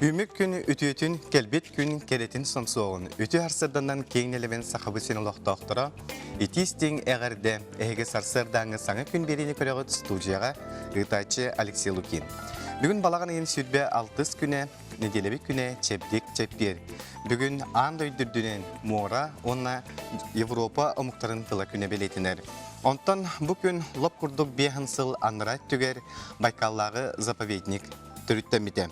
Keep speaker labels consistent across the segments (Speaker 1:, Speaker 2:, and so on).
Speaker 1: Ümük gün ütüyetün kelbet gün keretin sonsuğun. Ütü harsırdandan keyneleven sahabı senolaq doktora, itistin eğerde ehege sarsırdanı sana gün berini körüğüt studiyaga ıtaçı Alexey Lukin. Bugün balağın yeni sütbe 6 güne, nedelebik güne çepdik çepdir. Bugün an döydürdünen Mora, onna Evropa omuktarın tıla güne beletiner. Ondan bugün lop kurduk behansıl anırat tüger Baykallağı zapovednik türüttemide.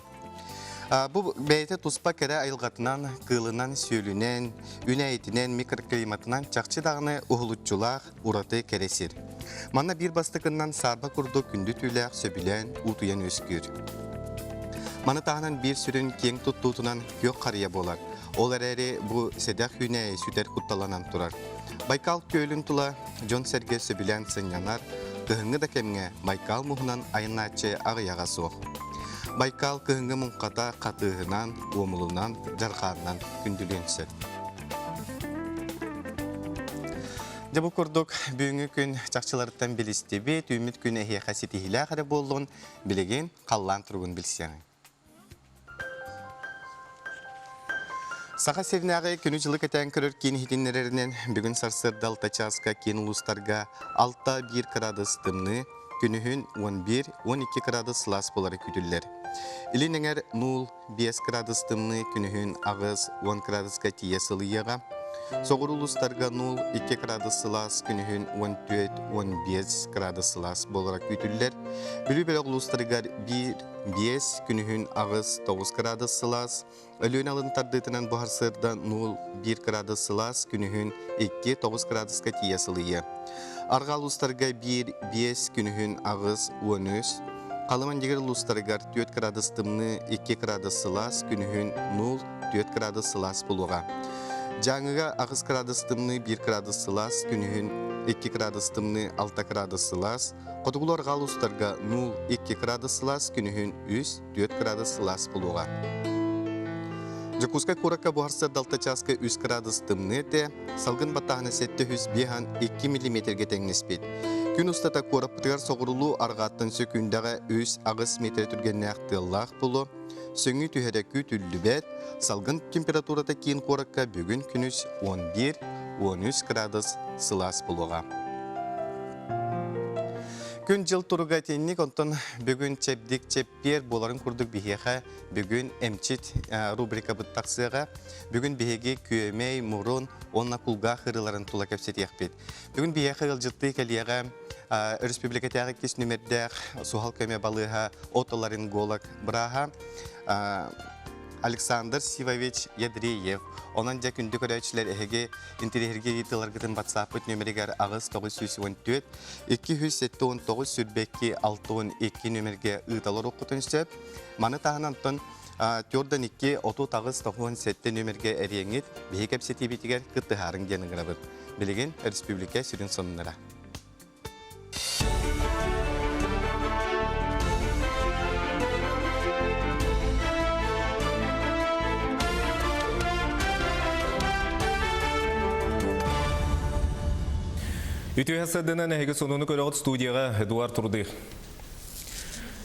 Speaker 1: Bu beyte tuspa kere ayılgatından, kılından, söylünen, üneytinen, mikroklimatından çakçı dağını uhulutçulaq uratı keresir. Manna bir bastıkından sarba kurdu kündü tüylaq söbülen, utuyan öskür. Manı tağının bir sürün keng tuttuğutunan gök karıya bolar. Olar eri bu sedak hüne süter kuttalanan turar. Baykal köylün tula, John Serge söbülen sınyanar, kıhıngı da kemge Baykal muhunan ayınatçı ağıyağa soğuk. Baykal kıhıngı munkata katığından, omulunan, jarğandan kündülensir. Jabu kurduk büyüngü gün çakçılarıttan bilistibi, tümüt gün ehiye hasiti hilahare bolluğun bilegen kallan turgun bilsiyani. Sağa sevnağı günü jılık eten körür keni hitinlerinin bugün sarsır dalta çaska keni ulustarga 6-1 gradus tımını, günühün 11-12 gradus las boları küdüller. İlinenger 0-5 gradus tımını, günühün ağız 10 graduska tiyasılıyaga, soğur ulustarga 0-2 gradus las, günühün 14-15 gradus las boları küdüller. Bülü ulustarga 1-5, günühün ağız 9 gradus las, ölüğün alın tardıtınan bu harsırda 0-1 gradus las, günühün 2-9 graduska tiyasılıya. Argal ulustarga 1-5, günühün ağız 13, Kalıman yeger ulustargar 4 gradus tımını 2 gradus las, günühün 0-4 gradus las buluğa. Canıga ağız gradus tımını 1 gradus las, günühün 2 gradus tımını 6 gradus las. Koduğul argal ulustarga 0-2 gradus las, günühün 3-4 gradus las buluğa. Jakutska kuraka bu harsır dalta çaska 3 gradus tımını de salgın batağını sette 2 mm tengnispet. Gün ustata kurapıtgar soğurulu argattın sökündəğe 3 ağız metre türgenine aktığıllaq bulu. Söngü tühedekü tüllübet, salgın temperaturada keyin kuraka bugün günüş 11-13 gradus sılas buluğa. Gün jıl turuga tennik ondan bugün çepdik çepper boların kurduk biheğe bugün emçit rubrika bıttaqsıға bugün bihege küemey murun onna kulga hırıların tula köpseti yakbet. Bugün biheğe ılcıttığı keliyağa Respublikatағы кес нөмердәқ суhal көме балыға отоларын голак браха Александр Сивович Ядреев. Онан жа күнді көрәтшілер әйге интерьерге етіларғытын WhatsApp нөмерігер ағыз 914 279 сүрбекке 612 нөмерге ұйталар оқытын сөп. Маны тағынан тұн Тёрдан 2 оту тағыз 97 нөмерге әреңет бейік әпсеті бетігер күттіғарын деніңгіра бұд. Білеген Республика сүрін соныныра.
Speaker 2: Ütü hasadından әйгі сонуны көріғыт студияға Эдуард Турдых.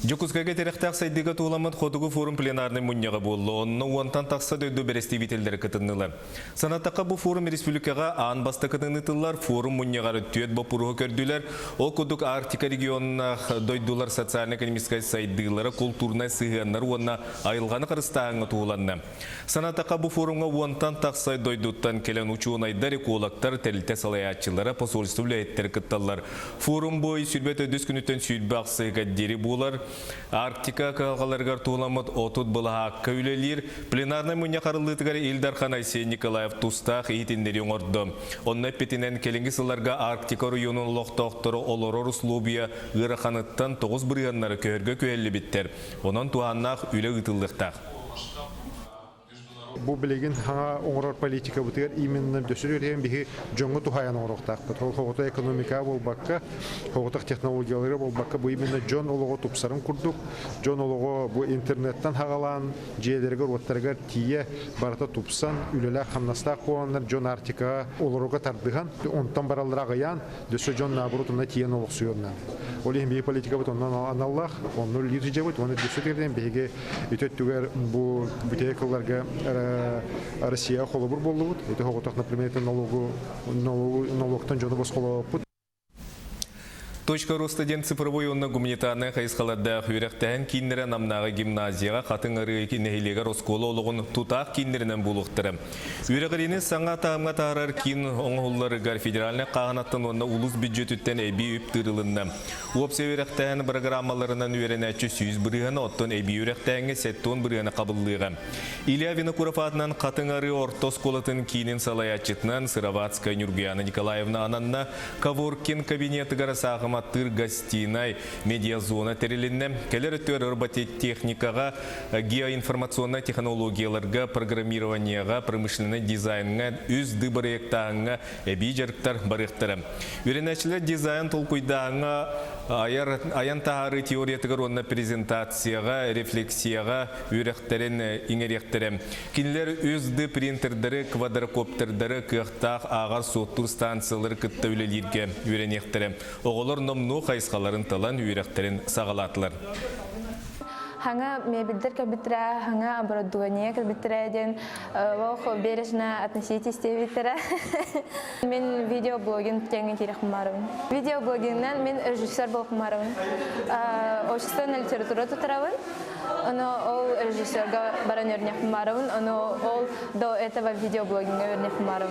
Speaker 2: Жокускага терехтақ сайдыға туыламыд қодығы форум пленарны мұнняға болы. Онны уантан тақса дөйді бересті бителдері кытыннылы. Санаттаққа бұл форум республикаға аң басты кытыннытылар, форум мұнняғары түйет бопыруғы көрділер. Ол көдік Арктика регионына дойдулар социально-экономическай сайдылары культурнай сығанлар уанна айылғаны қырыстағыңы туыланны. Санаттаққа бұл форумға уантан тақсай дойдуттан келен учуын айдар экологтар тәліте салаятчылары посольство үләйттер кытталар. Форум бой сүрбет өдіс күніттен сүрбе ақсайға дері болар. Арктика қалғаларғар туыламыд отут бұлаға аққа үлелер. Пленарны мұння қарылытығар Илдархан Айсен Николаев Тустақ ейтіндері оңырды. Онны петінен келінгі сыларға Арктика районын лоқтауқтыры олорор услубия ғырақаныттан 9 бұрғанлары көргі көйлі біттер. Онын туғаннақ үлі ұтылдықтақ.
Speaker 3: Бу билеген хана оңрор политика бутер именно дөсүрөйөн биги жоңго тухаян оңроктак. Бутол хогото экономика болбакка, хогото технологиялары болбакка бу именно жон олого тупсарын курдук. Жон олого бу интернеттен хагалан, жээлерге роттарга тие барата тупсан, үлеле хамнаста кооннар жон артика олорога тардыган, онтан бараллар агаян, дөсө жон набурутуна тиен олоксуйонна. Олин би политика бутоннан аналлах, онну лидер жебут, оны дөсөдерден биге үтөттүгөр бу бутекаларга Россия холобур болуут. Это хоготох, например, налогтан жоны босхолопут.
Speaker 2: Точка роста ден цифровой онна гуманитарный хайсқаларда хүректен киннері намнағы гимназияға қатын ұры нәйлегі росколы олығын тұтақ киннерінен болуқтыры. Үйрегірені саңа тағымға тағырар кин оңғыларығар федеральны қағанаттан онна улус бюджетіттен әбей өптірілінні. Уапсы үйректен программаларынан үйренәтші сүйіз бірігіні оттон әбей үйректенге сәттон бірігіні қабылдығы. Илья Винокурафатынан қатын ұры ортос колатын кейнін салаятчытынан Сыроватская Нюргияна Николаевна ананна Каворкин кабинеті ғарасағым Маттыр гостиной медиазона терелинне келер өттөр робототехникаға, геоинформационный технологияларға, программированияға, промышленный дизайнға, үз дыбыректағыңа әбей жарықтар барықтыры. Үйренәшілер дизайн толқойдағыңа аян тағары теориятығыр онына презентацияға, рефлексияға үйректерін еңеректірі. Кинлер үзді принтердері, квадрокоптердері, кықтақ, ағар соттур станциялары күтті өлелерге үйренектірі. Оғылыр номну қайсқаларын талан үйректерін сағалатылар.
Speaker 4: Ханга мебельдер кабитра, ханга оборудование кабитра, ден вох бережно относитесь к витра. Мен видеоблогинг тянет ирахмарун. Видеоблогингнан мен режиссер был хмарун. Общественная литература тутравун. Но ол режиссер баранер не хмарун, но ол до этого видеоблогинга не хмарун.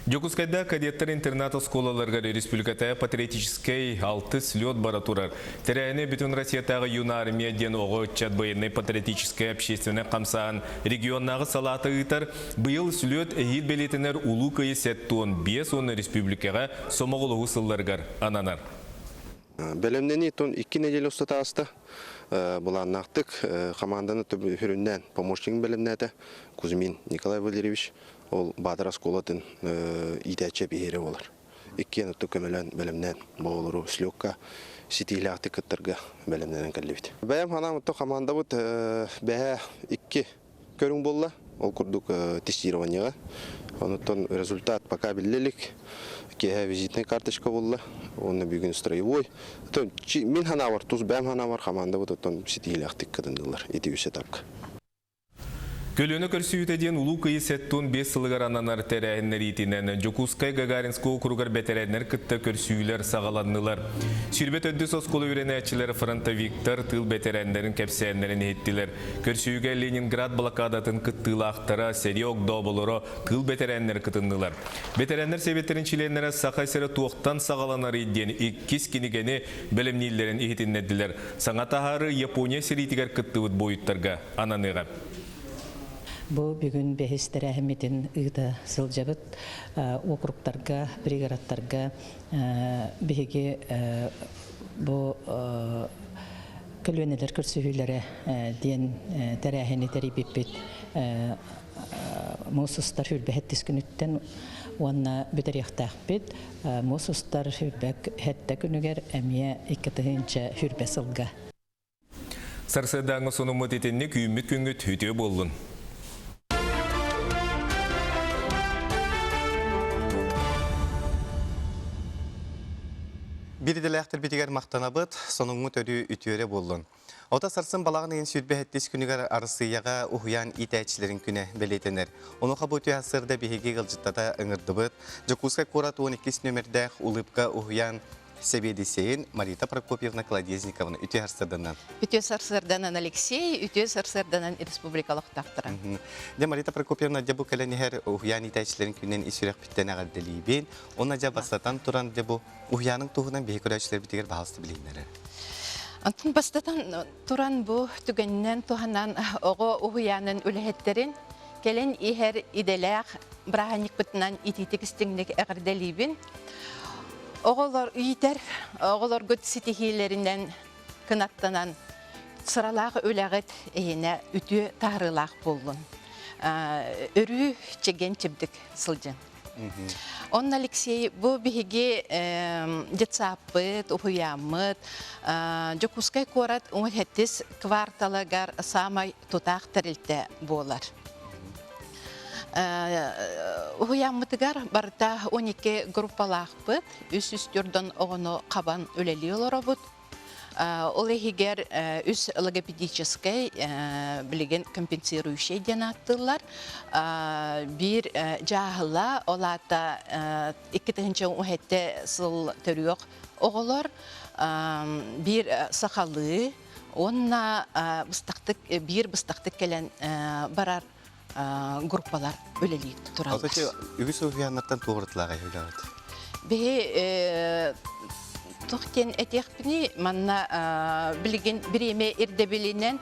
Speaker 2: Жокускайда кадеттер интернат школаларга республиката патриотический алты слет баратурар. Теряйне бүтін Россиятағы юна армия ден оғы чатбайынный патриотический общественный қамсан регионнағы салаты ұйтар бұйыл слет әйел белетінер улу кайы сәттуын 5 оны республикаға сомағылығы сылларғар ананар.
Speaker 5: Бәлемнені тон 2 неделе ұстатасты. Бұлан нақтық команданы түбі хүрінден помощник бәлемнәді Кузьмин Николай Валерьевич. Ол Бадыр Асколатын идәтче бейері олар. Иккен ұтты көмелен бәлімнен болыру слёкка сетейлі ақты күттіргі бәлімнен кәлі Бәйім ханам ұтты команда бұд бәе 2 көрің болла. Ол күрдік тестированияға. Онытын результат пока білелік. Кеге визитный карточка болла. Оны бүгін строевой. Мен хана бар, тұз бәйім хана бар команда бұд сетейлі ақты күттінділер. Еті үсе тапқа.
Speaker 2: Көлөні көрсүйітеден ұлу күйі сәттуын 5 сылығар ананар тәрәйіннер етінен Жокускай Гагаринскі округар бәтәрәйіннер күтті көрсүйілер сағаланнылар. Сүрбет өдді сосколы үйренәтшілер фронтовиктар тыл бәтәрәйіндерін кәпсәйіндерін еттілер. Көрсүйіге Ленинград блокадатын күттілі ақтара Серег Доболоро тыл бәтәрәйіндер күтінділер. Бәтәрәйіндер себеттерін чиленлері сақайсыры туақтан сағаланар еден иккіз кенігені бәлімнейлерін етіннеділер. Саңатағары Япония серитігер күттіуіт бойыттарға ананыға.
Speaker 6: Бұл бүгін бәхістері әхіметін ұйда сылжабыт округтарға, бригадаттарға бәхеге бұл көлөнелер көрсігілері ден тәрәхені тәребеппет мұсыстар хүрбәхеттес күніттен онына бүтер яқтақпет мұсыстар хүрбәк хәтті күнігер әмия иккетігінші хүрбә сылға.
Speaker 2: Сарсайдаңы сонымыт етенне күйіммет күнгіт өте болын.
Speaker 1: Bir diləktir bitiger maqtanabıt, sonungu törü ütüyere bollun. Ota sarсын balağın en sürdü həttəs günügar arısıyağa uhuyan itəçilərin günə belirtenir. Onu qabutu asırda bihigi qılcıttada ıngırdıbıt. Jokuskay Korat 12 nömerdəq ulыбка uhuyan Себедесейін Марита Прокопьевна Кладезниковна үте арсырданан.
Speaker 7: Үте арсырданан Алексей, үте арсырданан республикалық тақтыра.
Speaker 1: Де Марита Прокопьевна де бұл кәләнігер ұхиян итәчілерін күнен исүрек біттен ағардылейбен. Она де бастатан тұран де бұл ұхияның тұғынан бей көрәшілер бітігер бағысты білейінері.
Speaker 7: Антын бастатан тұран бұл түгеннен тұғанан оғы ұхияның үліхеттерін кәлен ихер иделәқ бірағаник бұтынан итетігістіңнік әғардылейбен. Оғылар үйдер, оғылар көт сетихилерінен кынаттанан сыралағы өләғет әйіне үті тағырылақ болын. өрү чеген чебдик сылжын. Он Алексей бу биһиги детсаппыт, ухуяммыт, жокускай корат уңхеттис кварталагар самай тутақ тәрілті болар. Ухуяммытыгар барда 12 группалақпыт, үс-үстүрдөн оғыны қабан өлелі оларабыт. Ол егер үс логопедической билеген компенсирующий ден аттылар. Бир жағыла олата 2-нче уһетте сыл төрүөк оголор. Бир сахалы, онна бир быстактык келен барар группалар өлелик туралы.
Speaker 1: Алты үгіс уяннаттан туғыртылаға өйләуді.
Speaker 7: Бе Тухтен этехпни манна билген биреме ирдебелинен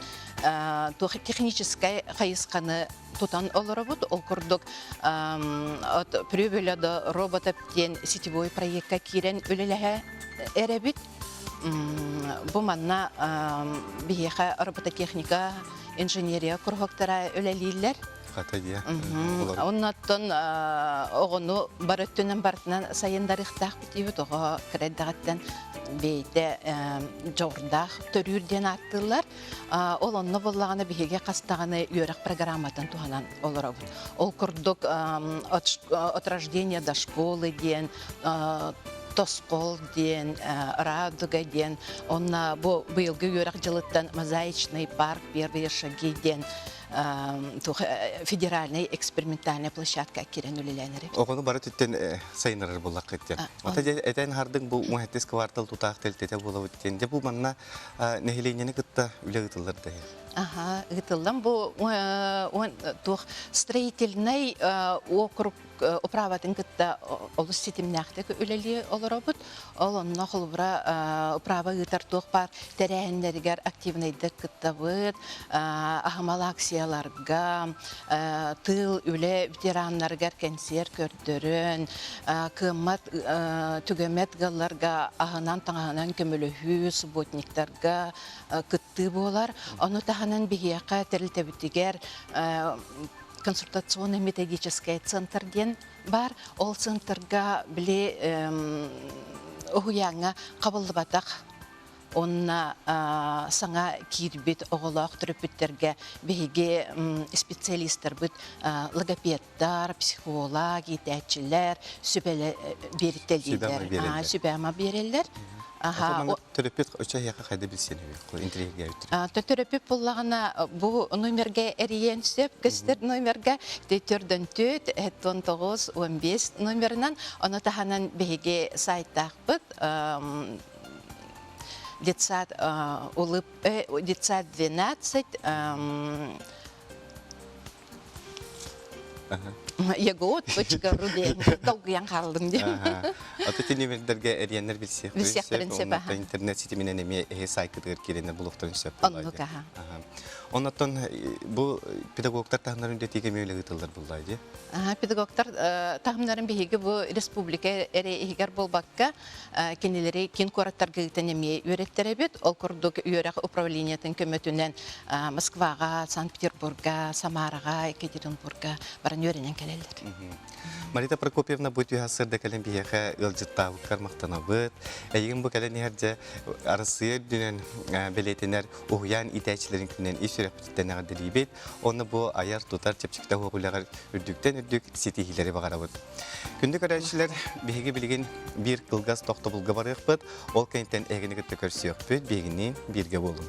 Speaker 7: техническая хайысканы тутан олоробут ол курдук от прибылада роботаптен сетевой проектка кирен өлелеhe эребит бу манна биеха робототехника инженерия кургоктара өлелилер. Оннаттан оғыну барыттөнен бартынан сайындарықтақ бітейбіт оға кірәддағаттан бейді жоғырдақ төрүрден аттылар. Ол онны болағаны бейге қастағаны үйерек программатан туғанан олар абыд. Ол күрдік от рождения до школы ден, тоскол ден, радуга ден, онна бұйылғы үйерек жылыттан мозаичный парк первые шаги ден, федеральная экспериментальная площадка кирен үлеләнері.
Speaker 1: Оғыны бары түттен сайынырыр болақ кеттен. Ота әтән хардың бұл уәттес квартал тұтақ тәлтеті болу өттен. Де бұл манна нәхеленені күтті үлі ғытылыр да.
Speaker 7: Ғытылдан бұл строительный округ управатын кытта олус сетимнәхтек үлели олар обыт. Ол онна холбра управа ғытар туқ бар тәрәхінлерігер активнайдық кытта бұд, ахамал акцияларға, тыл үлі ветеранларғар концерт көрдірін, кымат түгемет ғалларға ағынан таңағынан көмілі субботниктарға кытты болар. Оны тағынан бігеяқа тәрілтәбітігер консультационно-методический центр ден бар. Ол центрга біле ұғыяңа қабылды батақ. Онна саңа кирбит оғылақ түріпіттерге бейге специалистер бұд логопедтар, психолог, етәтчілер, сүбәлі беріктелдер. Сүбәма берелер.
Speaker 1: Түріпет өчі яқа қайды білсен интерьерге өттірі?
Speaker 7: Түріпет болағына бұл номерге әрейен сөп, көстер номерге 4-4, 19-15 номерінен, оны тағанан бейге сайттақ бұд, детсад 12, егот.ру долгыян қалдым дем.
Speaker 1: Аты немердерге әренер білсек.
Speaker 7: Білсек бірінсе ба.
Speaker 1: Интернет сетіменен еме сайкыдығыр керені бұлықтарын сөп.
Speaker 7: Онлыға.
Speaker 1: Оннаттан бұл педагогтар тағымнарын дөтеге мейлі ғытылдар бұлдайды?
Speaker 7: Педагогтар тағымнарын бейгі бұл республика әрі егер бұл баққа кенелері кен қораттар ғытын еме үйреттері бет. Ол күрдік үйерек управлениятын көмөтінен Москваға, Санкт-Петербурга, Самараға, Екатеринбурга баран үйренен келелдер.
Speaker 1: Марита Прокопьевна бұд үйасырды кәлін бейеқі ұлжыттағы қармақтана бұд. Әйгін бұл кәлін ерде арысыйыр дүнен белетінер ұғыян итәчілерін күнен еш үрәппеттен ағадыр ебет. Оны бұл аяр тұтар чепчікті оғылағар үрдіктен үрдік сетихилері бағара бұд. Күнді көрәшілер бейге білген бір қылғас тоқты бұлға барық бұд. Ол кәйінтен әгіні күтті көрсіяқ бұд бейгінен бірге болын.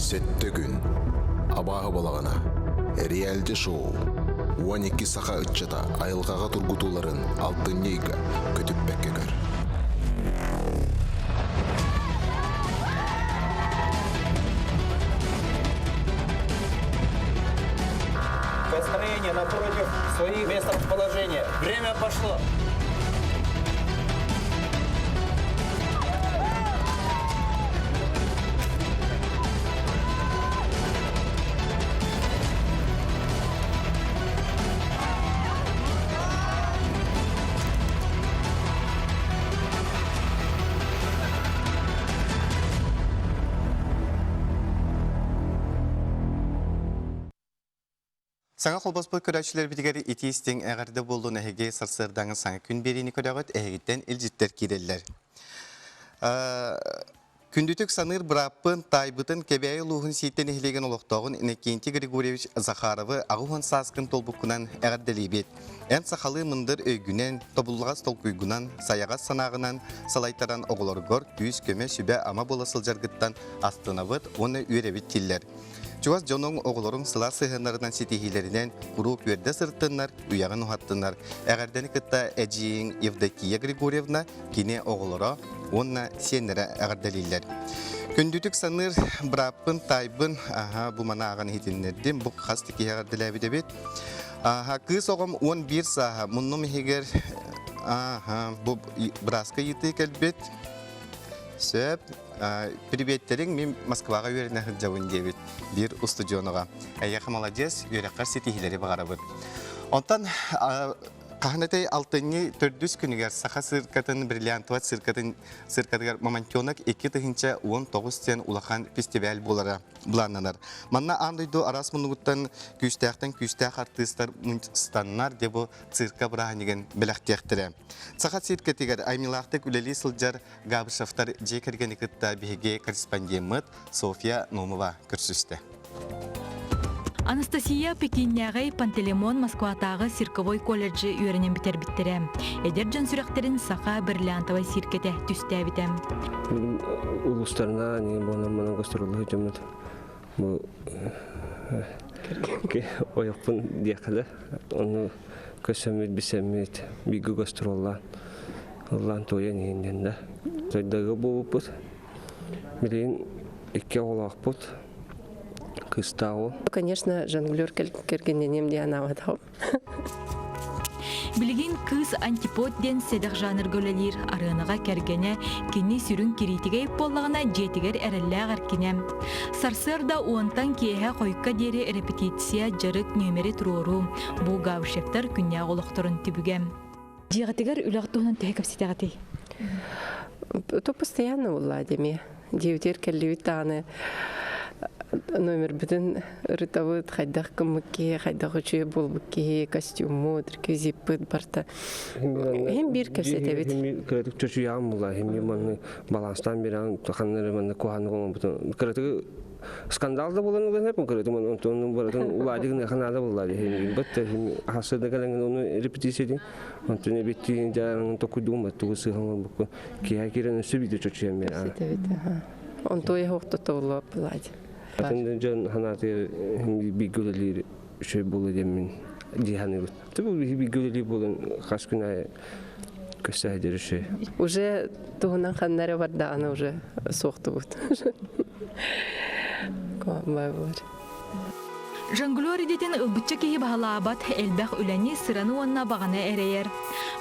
Speaker 8: Сетті күн, абағы балағана, реалді шоу, 12 сақа үтчата айылғаға тұргутуларын алтын нейгі көтіп бәкке көр.
Speaker 9: Построение напротив своих мест расположения. Время пошло.
Speaker 1: Саңа қолбаспыл көрәшілер бітігері итейістен әғарды болуын әйге сарсырдаңы саңа күн берейіні көрәғыт әйгеттен үлжіттер керелер. Күндүтүк саныр браппын тайбытын кебәйі луғын сейттен эхилеген олықтауын Иннокентий Григорьевич Захаровы ағуын саскын толбуккунан әғарделейбет. Ән сақалы мындыр өйгінен, тобылғас толкуйгунан, саяғас санағынан, салайтаран оғылоргор, күйіз көме сүбә ама боласыл жаргыттан астынабыт, оны үйребет тиллер. Чуаз жоның оғылорың сыла сығынарынан сетихилерінен құруп өрді сырттынар, ұяғын ұхаттынар. Әғардені кітта әжиң Евдокия Григорьевна кене оғылора, онна сенері әғарделейлер. Күндүтік саныр браппын, тайбын, бұл мана аған хетінлерден, бұл қасты ке әғарделәбі дебет. Кыз оғым 11 саға, мұнным егер бұл браска еті кәлбет. Сөп, приветтерің мен Москваға өріне жауын дебет, бір устудионыға. Әйеқі молодец, өрекқар сетихилері бағара бұд. Онтан, қағынатай 6-4 күнігер сақа сыркатын, бриллиантуат сыркатығар Мамонтенок 2-19-тен улақан фестиваль болары бұлананар. Манна андойду арас мұнығыттан күйістәқ артыстар мұнстаннар дебу цирка бұрағанеген біләқтектірі. Сақа сыркатығар аймилақтық үлелі сылжар Габышевтар жекергені күтті беге корреспондент София Номова көрсісті.
Speaker 10: Анастасия Пекинняғай Пантелеймон Москватағы Сирковой колледжі үйерінен бітер біттірі. Эдер жан сүректерін сақа бірлянтавай сиркеті түсті әбітім.
Speaker 11: Улыстарына мұның гастролы жамады. Ойықпын дейқілі. Оны көсәмет, бісәмет, бигі гастроллан. Олан тойын енден да. Зайдағы болып бұд. Білейін, екі олақ бұд.
Speaker 12: Конечно, жонглер кергененем Диана вадау.
Speaker 10: Билигин кыз антипод ден седах жанр гөлелер арынаға кергене кені сүрін киритигей боллағына жетігер әрелләғар кенем. Сарсырда уантан кейе қойыққа дері репетиция жарык нөмері тұрору. Бұл Габышевтар күнне олықтырын түбігем. Дегатигер үліғаттығынан тәйкіп сетеғатей?
Speaker 12: То постоянно была деме. Девятер келлевит тағаны. Номер бүтін рытавыт, хайдақ кымыке, хайдақ үші болбыке, костюмы, реквизипыт барта. Хем бір кәпсет әбет.
Speaker 11: Кіретік чөчу яғым бұла, хем мені баланстан берен, тұқанлары мені қоғаны қоған бұтын. Кіретік скандалда болан ұлан әпін кіретік, оның баратын ұладығын әқанада болады. Бұтты, асырда кәліңін оны репетисия онтын әбеттігін жарының тоқыдуым баттығы сығын бұқы. Кейі керен өсі бейді чөчу яғым берен.
Speaker 12: Он той хоқты тоғылы бұлады.
Speaker 11: Атында жан ханаты бигөлелер шөй болу демін диханы бұд. Бұл бигөлелер болын қас күн ай көстәйдері шөй.
Speaker 12: Уже туғынан қаннары бар да, аны уже соқты бұд. Көмбай болар.
Speaker 10: Жонглер едетін ылбытча кейі бағалабат әлбәқ үләні сыраны онына бағана әрейер.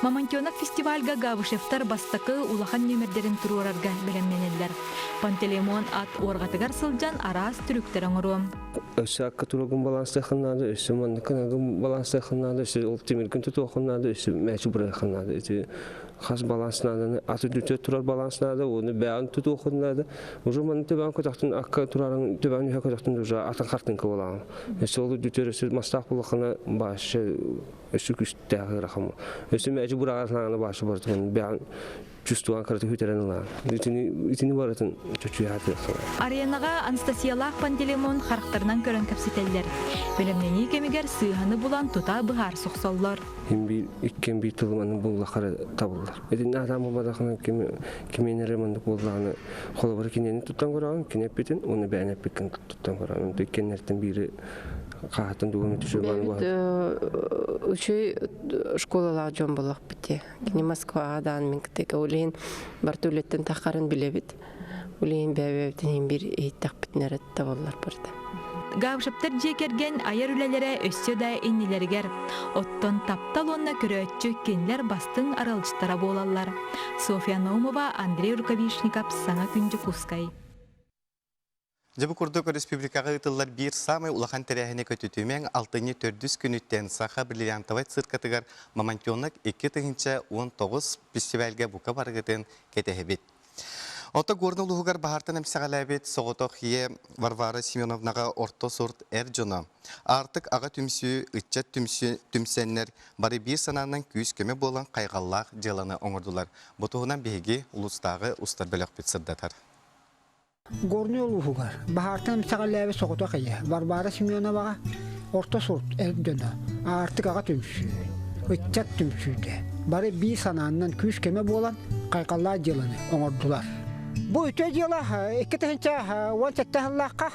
Speaker 10: Мамонтенок фестивальга Габышевтар бастақы улахан нөмірдерін тұруарарға білемменелер. Пантелеймон ат орғатығар сылжан арас түріктерін ұру.
Speaker 11: Өсі аққа тұрағын балансы қанады, өсі маннықынағын балансы қанады, өсі олтемерген тұту қанады, өсі мәші бұрай қанады. Қас балансынады, аты дүтет тұрар балансынады, оны бәғын тұту қанады. Уже манны төбән көтақтың аққа тұрарын, төбән үйе көтақтың уже атын қартын көбалағын. Өсі олы дүтер өсі мастақ болақына башы өсі күштәғі рақымы. Өсі мәші бұрағасынағына башы бардығын бәғын чувствован карты хүтеренла. Итини баратын чөчүй хаты.
Speaker 10: Аренаға Анастасиялақ Пантелеймон характарынан көрін кәпсетелер. Білімнені кемегер сыйғаны бұлан тұта бұғар соқсаллар.
Speaker 11: Иккен бей тұлыманы бұлла қара табылдар. Әдін адамы бадақына кеменері мандық болғаны қолы бар кенені тұттан көрағын, кенеп бетін, оны бәйінеп беткен тұттан көрағын. Иккенлердің бейірі қағаттан дуғын өтішілбаны бағады.
Speaker 12: Үші школалағы жон болақ бітте. Кені Москвадан мен кітегі олейін бартулеттен тақарын білебет. Олейін бәбәбетен бір ейттақ бітінер әтті болар барды.
Speaker 10: Габышевтар жекерген айыр үлелері өссе да еннелергер. Оттон таптал онна көрөтчі кенлер бастың аралчыстара болалар. София Наумова, Андрей Рукавишников, Саңа күнді Кускай.
Speaker 1: Жабы Курдук Республикаға ұтылар бір самай улахан тәрәхіне көтетумен 6-4 күніттен сақа бриллиантовай циркатығар Мамонтенок 2-19 фестивальге бұқа барғытын кетехебет. Ота горны улугар бахартан эмсагалабет соғытоқ е Варвара Семеновнаға орто сорт әрджона. Артык аға түмсі, үтчет түмсеннер бары бір сананын күйіс көмі болан қайғаллақ желаны оңырдылар. Бұтығынан беге ұлыстағы ұстар бөлік бет сырдатар.
Speaker 13: Горны улугар бахартан эмсагалабет соғытоқ е Варвара Семеновнаға орто сорт әрджона. Артык аға түмсі, үтчет түмсіде бары бір сананын күйіс көмі болан қайғаллақ желаны оңырдылар. Bu üç yıla iki təhəncə on çəttəhəlləqə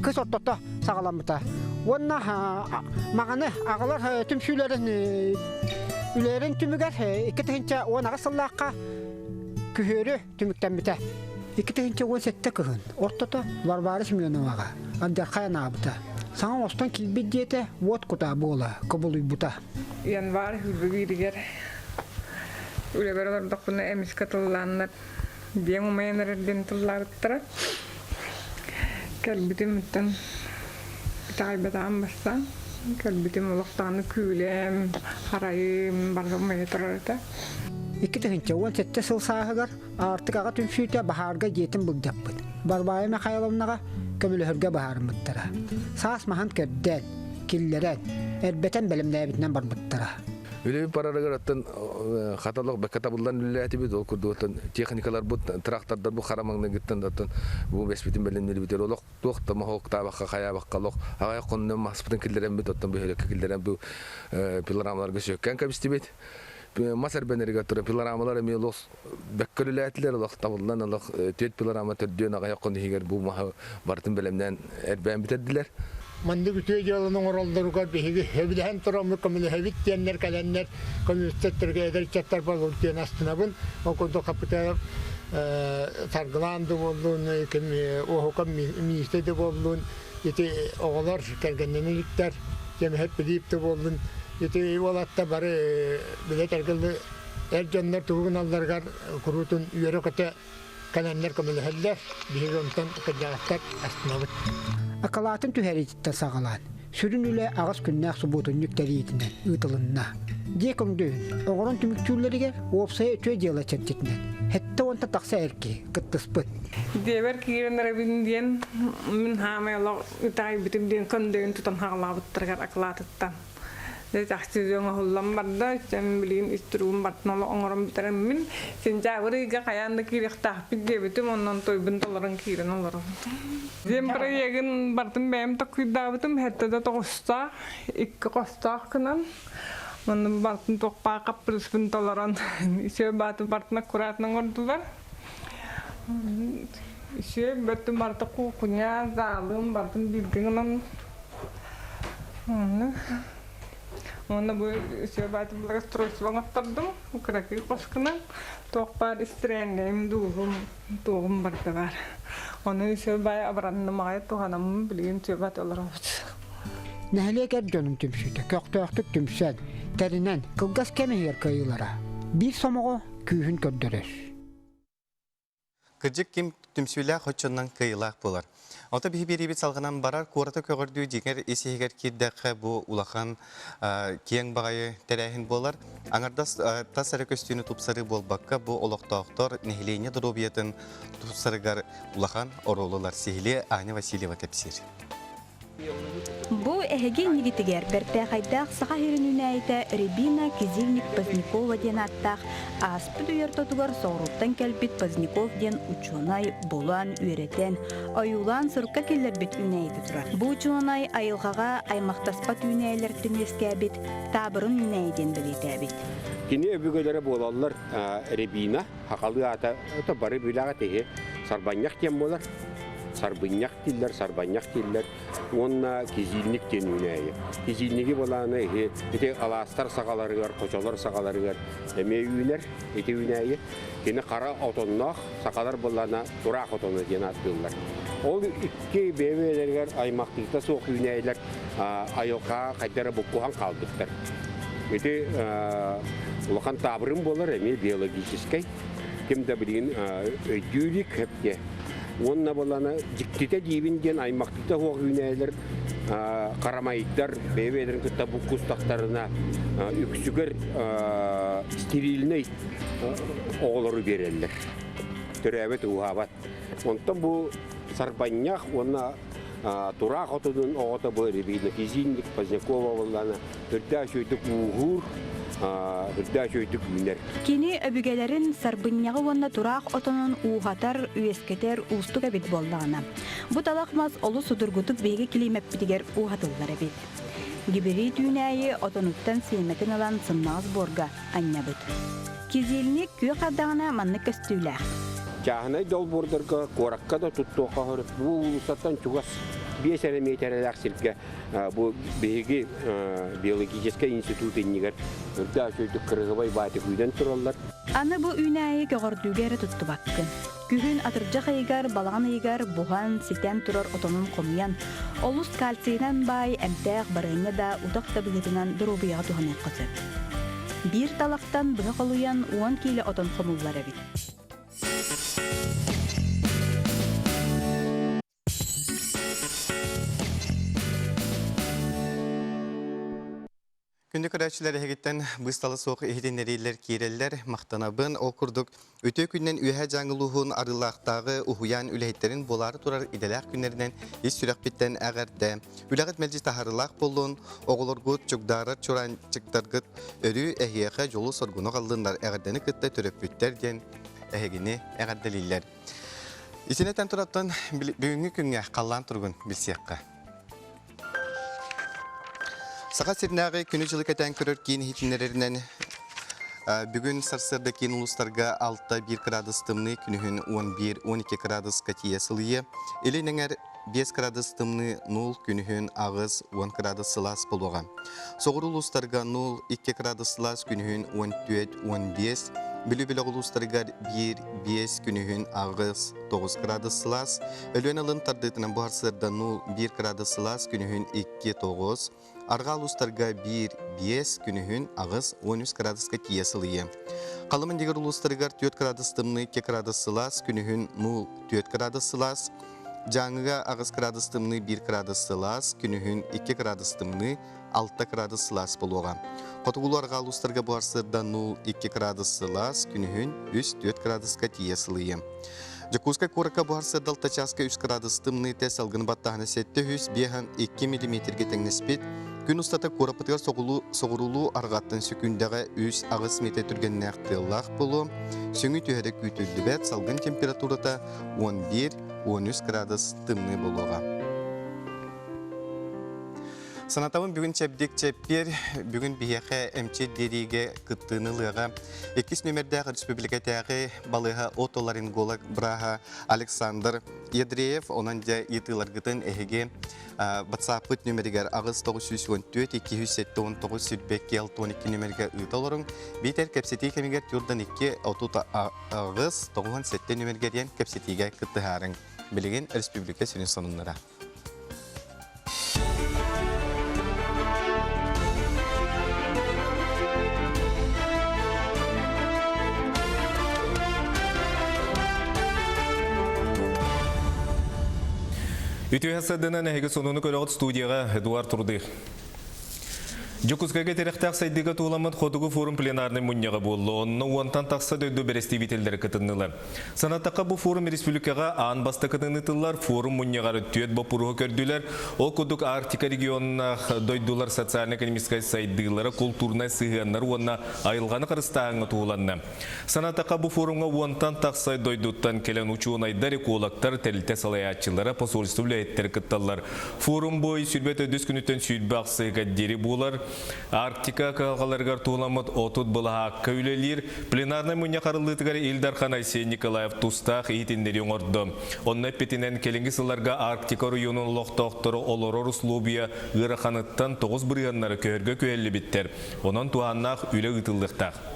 Speaker 13: kız ortada sağlamıda. Onunla mağanı ağalar tümsülərin ülərin tümügər iki təhəncə on ağasıllaqqa kühörü tümükdən bitə. İki təhəncə on səttə kıhın ortada Varbara Semyonovağa Andarxaya nabıda. Sana ostan kilbid diyete vot kutabı ola kabuluy buta.
Speaker 14: Yanvar hülbügüydüger. Üle beraber dokuna emis katıllanlar. Dia memainkan dental tera, kalau betul betul kita ibadah ambassador, kalau betul melaktan kuliah harai barometer itu.
Speaker 13: İki hençawan sette sılsahagar artık ağa tümsüte baharga jetin bugdapıt. Barbaya mekayalımnaga kömülühürge baharmıttara. Sas mahan kerden, killeren, erbeten belimlebitinden barbıttara.
Speaker 15: Öyle bir paralar atan katalog bekatabulan lületi bir dolu kurduğun teknikler bu traktörler bu karamağına gittin atan bu besbitin belenleri biter oluk dokta mahok tabaka kaya bakalok haya konu mahsuptan killerin bir atan böyle killerin bu pilramlar geçiyorken kabistibet Masar beneri turan pilramlar emilos bekkalületler oluk tabulan oluk tüet pilramlar tüdüğün haya konu higer bu mah bartın belemden erben bitirdiler.
Speaker 16: Mandı bütün yolunun oralları bir hevden turamı kamını hevit diyenler kalenler komünistler Türkiye'de çatlar bağırtıyor aslında bun o konuda kapital sargılandı olduğunu kim o hukam ministeri olduğunu yeti oğullar kergenlenirlikler cemiyet bilip de olduğunu yeti olatta bari bile tergildi ercanlar tuğun allargar kurutun üyeri kata kalenler kamını heller bir ondan kacahatlar aslında bun.
Speaker 13: Akalatın tüherititte sağalan, sürün üle ağız künnək subutun nükteriyetinden, ıtılınna. Diyekon düğün, oğurun tümükçüleriger, opsaya ötüye diyala çetçetinden. Hette onta taqsa erki, kıttıspıt.
Speaker 14: Diyeber ki yerine bin diyen, min hamela ıtay bitim diyen kan düğün tutan hağlabıttırgar akalatittan. Jadi akhirnya ngahullam barda, jam beliin istrum bart nolo ongoram bitaran min, senjawari ga kayan de kiri tahpid dia betul menonton bentul orang kiri nolong. Jam perayaan bartem bem tak kuda betul heta da tosta, ik kosta kenan, men bartem tok pakap terus bentul orang, isi batu bartna kurat nangor tular, isi batu bartaku punya zalum bartem bibingan. Mana bu siapa itu belas terus banget terdem, kira-kira pas kena tokpa di strengem tuhum bertebar. Onu siapa abran namanya Tuhan nam beliin siapa itu larut.
Speaker 13: Nehliye kerjonum tümsüte, köktörtük tümsen, terinen, kılgas kemehir kayılara. Bir somoğu kühün kördürür.
Speaker 1: Kıcık kim tümsüyle hoçundan kıyılaq bolar. Ota bihi biri bit salgınan barar kuarata kögürdüğü jinger isihiger kiddəqə bu ulaqan kiyen bağayı terehin bolar. Anardas tasarı köstüğünü tupsarı bol bakka bu oloqtağıqtar nehileyne durubiyatın tupsarıgar ulaqan orolular sihili Anya Vasilyeva tepsir.
Speaker 10: Bu ehege nigitiger berte haydaq saha hirinünayta Rябина Кизильник Позднякова ден аттақ аспы дүйертотугар соғруттан кәлбит Поздняков ден учонай болан үйретен айулан сұрыққа келер бет үнәйді тұрар. Бұл учонай айылғаға аймақтаспат үнәйлерден ескәбет табырын үнәйден білеті әбет.
Speaker 17: Kini öbürgölere bolallar Rябина, haqalı ata bari bilağa tehe sarbanyak diyen bolar. Sarbanyak diller. Onna Kizilnik denüneyi. Kizilniki bolanı ete alastar sağaları var, koçalar sağaları var. Emeyüler ete üneyi. Kini kara otonnaq sağalar bolana durak otonu diyen atıyorlar. Ol iki bebeler aymaklıkta soğuk üneyiler ayılqa kaydara bukuhan kaldıklar. Ete ulakan tabrım bolar emey biyologiskiskay. Kim de bilin ödülük hepke. Onunla bolana ciktite dibinden aymaklıkta soğuk üneyiler karamayıklar bebelerin kıtta bu kustaklarına yüksüger steriline oğulları verirler. төрәбет уһабат. Онтон бу Сарбаннях онна тура хотудун оғыта бұл ребейді Кизинник, Позднякова болланы, үрдә шөйдік уғур, үрдә шөйдік үйнер.
Speaker 10: Кені өбігелерін Сарбынняғы онна турақ отонын уғатар, үйескетер, ұстық әбет боллағына. Бұ талақмаз олы судыргутық бейге келеймәп бітігер уғатылар әбет. Гибери түйнәйі отонуттан сейметін алан сыннағыз борға аннабыт. Кизелінік күй қардағына манны көстүйләқ.
Speaker 17: Чағынай дол бордырға қораққа да тұттуға ғырып, бұл ұстаттан чуғас 5 метрлік сілгі бұл бейгі биологический институты негер үрді ашөйдік қырғыбай баты күйден тұралар.
Speaker 10: Аны бұл үйнәйі көғырдүгері тұтты баққын. Күхін атыржақ айгар, балаған айгар, бұған сетен тұрар отонын қомиян. Олыс кальцийнан бай әмтәқ барыны да ұдақ табылетінен дұрубияға туғаны қосып. Bir talaqtan бұға қолуян 10 келі отон қомыллары бит.
Speaker 1: Күнді көрәтшілер әгеттен бұсталы соқ ehteneriler керелер мақтанабын ол күрдік. Өте күннен үйә жаңылуғын арылақтағы ұхуян үләйттерін болары тұрар иделәқ күнлерінен ес сүрәқ біттен әғәрді. Үләғіт мәлжі тахарылақ болуын, оғылырғыт жүгдары чұран чықтарғыт өрі әхияға жолы сорғыны қалдыңдар әғірдені күтті түріп бүттерден әхегіні әғірделейлер. Исенеттен тұраттан бүгінгі күнге қалан тұрғын білсеққа. Саға сирнағы күні жылы кәтен көрір кейін хитінлерінен бүгін сарсырды кейін ұлыстарға 6-1 градус тымны күнігін 11-12 градус кәтие сылые. Елініңер 5 градус тымны 0 күнігін ағыз 10 градус сылас болуға. Соғыр ұлыстарға 0-2 градус сылас күнігін 14-15. Білі-білі ұлыстарға 1-5 күнігін ағыз 9 градус сылас. Өлен алын тардытынан бұғарсырда 0-1 градус сылас күнігін 2-9. Арға ұлыстарға 1-5 күнігін ағыз 13 градусқа тиесіліе. Қалымын дегір ұлыстарға 4 градус тымны 2 градус сылас күнігін 0-4 градус сылас. Жаңыға ағыз градус тымны 1 градус сылас күнігін 2 градус тымны 6 градус сылас болуға. Қотығылу арға ұлыстарға бұғарсырда 0-2 градус сылас күнігін 3-4 градусқа тиесіліе. Жакускай куракка бұғарсы далта часка 3 градус тымны тәс алғын баттағына сәтті 2 миллиметрге тәңнеспет. Күн ұстата курапытығар соғырулу арғаттың сөкіндіға 3 ағыз метр түргеніне ақтылақ болу. Сөңі түйәрі күйтілді бәт салғын температурата 11-13 градус тымны болуға. Санатауын бүгін чәбдек чәппер, бүгін бейеқі әмчет дереге күттініліға. 2 нөмірдәғі республикатағы балыға отоларинголог Браха Александр Ядреев, онан да етіларғытын әйге WhatsApp нөмірігер ағыз 914-207-19 сүрбекке 612 нөмірге ұйталырың. Бейтер кәпсеті кәмегер түрдің 2 ағыз 97 нөміргерден кәпсетіге күттіғарың. Білеген республика сүйін сонынлыра.
Speaker 2: Үтіе хасадынан әйгі сонуны көріғыт студияға Эдуард Турдых. Жокускайга терехтақ сайдыға туыламыд қодығы форум пленарный мұнняға болы. Онны уантан тақса дөйді бересті бителдері кітіннылы. Санаттаққа бұл форум республикаға аң басты кітіннытылар форум мұнняғары түйет бапыруғы көрділер. Ол көдік Арктика регионына дойдулар социально-экономическай сайдылары культурнай сығанлар онна айылғаны қырыстағыңы туыланны. Санаттаққа бұл форумға уантан тақсай дойдуттан келен учуын айдар экологтар тәліте салаятчылары посольство үләйеттер кітталар. Форум бой сүрбет өдіс күніттен сүйдбақ сыға дері болар. Арктика қалғаларғар туыламыд отут бұлаға көйлелер. Пленарный мұння қарылытығар Илдархан Айсен Николаев Тустақ ейтіндері оңырды. Онны петінен келінгі сыларға Арктика районын лоқтоқтыры олорор услубия ғырақаныттан 9 бұрғанлары көргі көйлі біттер. Онын туғаннақ үлі ұтылдықтақ.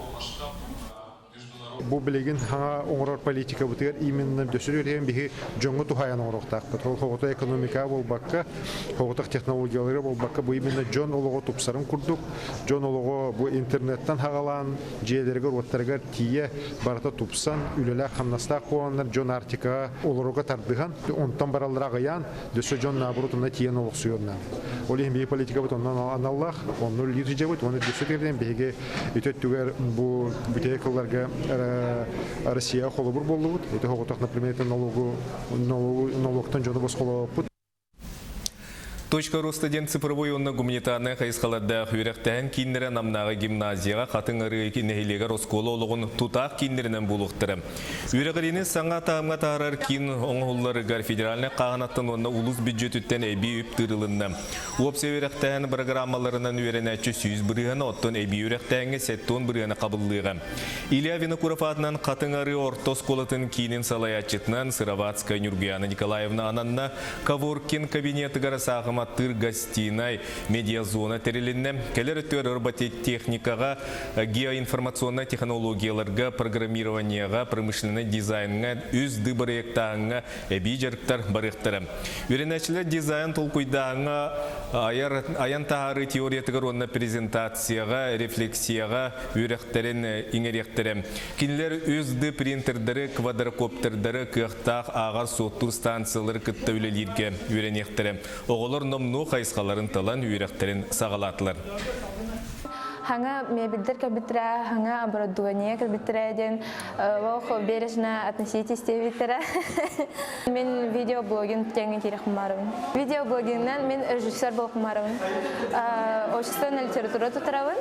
Speaker 3: Бу билеген хаңа оңрор политика бутыгар именно дөсүрүрен биһи жоңгу тухаян оңрохтакка тол хогото экономика болбакка хогото технологиялары болбакка бу именно жон олого тупсарын курдук жон олого бу интернеттен хагалан жээлерге роттарга тие барата тупсан үлеле хамнаста кооннар жон Арктика олорога тардыган онтан баралрага ян дөсө жон набурутуна тиен олоксуйонна олин би политика бут оннан аналлах оннул лидер жебут оны дөсүрүрен биһиге үтөттүгөр бу бутекаларга Россия холобур боллубут. Это хоготох, например, это налогтан жоны босхолопут.
Speaker 2: Точка роста ден цифровой онна гуманитарный хайсқаларда хүректен киннері намнағы гимназияға қатын ұрығы нәхилеге росколы олығын тұтақ киннерінен болуқтыры. Үрегіріне саңа тағымға тағарар кин оңғылларығар федеральный қағанаттан онна улус бюджетіттен әбі үптірілінді. Опсы үректен программаларынан үйренәтші сүйіз бірігіні оттын әбі үректенге сәттон бірігіні қабылдығы. Илья Винокуроватынан қатын ұрығы ортос қолытын кейінен салаятчытынан Сыроватская Нюргияна Николаевна ананна Каворкин кабинеті ғарасағыма гостиной медиазона терелинне келер өтөр робототехникага, геоинформационный технологияларга, программированияга, промышленный дизайнга, үз дыбырыктагы эбижерктер барыктары. Үйренәчилер дизайн толкуйдагы аян тагары теориятыгар онна презентацияга, рефлексияга үйректерин иңеректере. Кинлер үзді принтердері, квадрокоптердері, кыяқтақ, ағар соттур станциялары кытта үлелерге үйренектере. Оғылар номну қайысқаларын талан үйректерін сағалатылар.
Speaker 4: Ханга мебельдер кабитра, ханга оборудование кабитра, ден вох бережно относитесь к витра. Мен видеоблогинг тянги тирахмарун. Видеоблогингнан мен режиссер болхмарун. Общественная литература тутравын.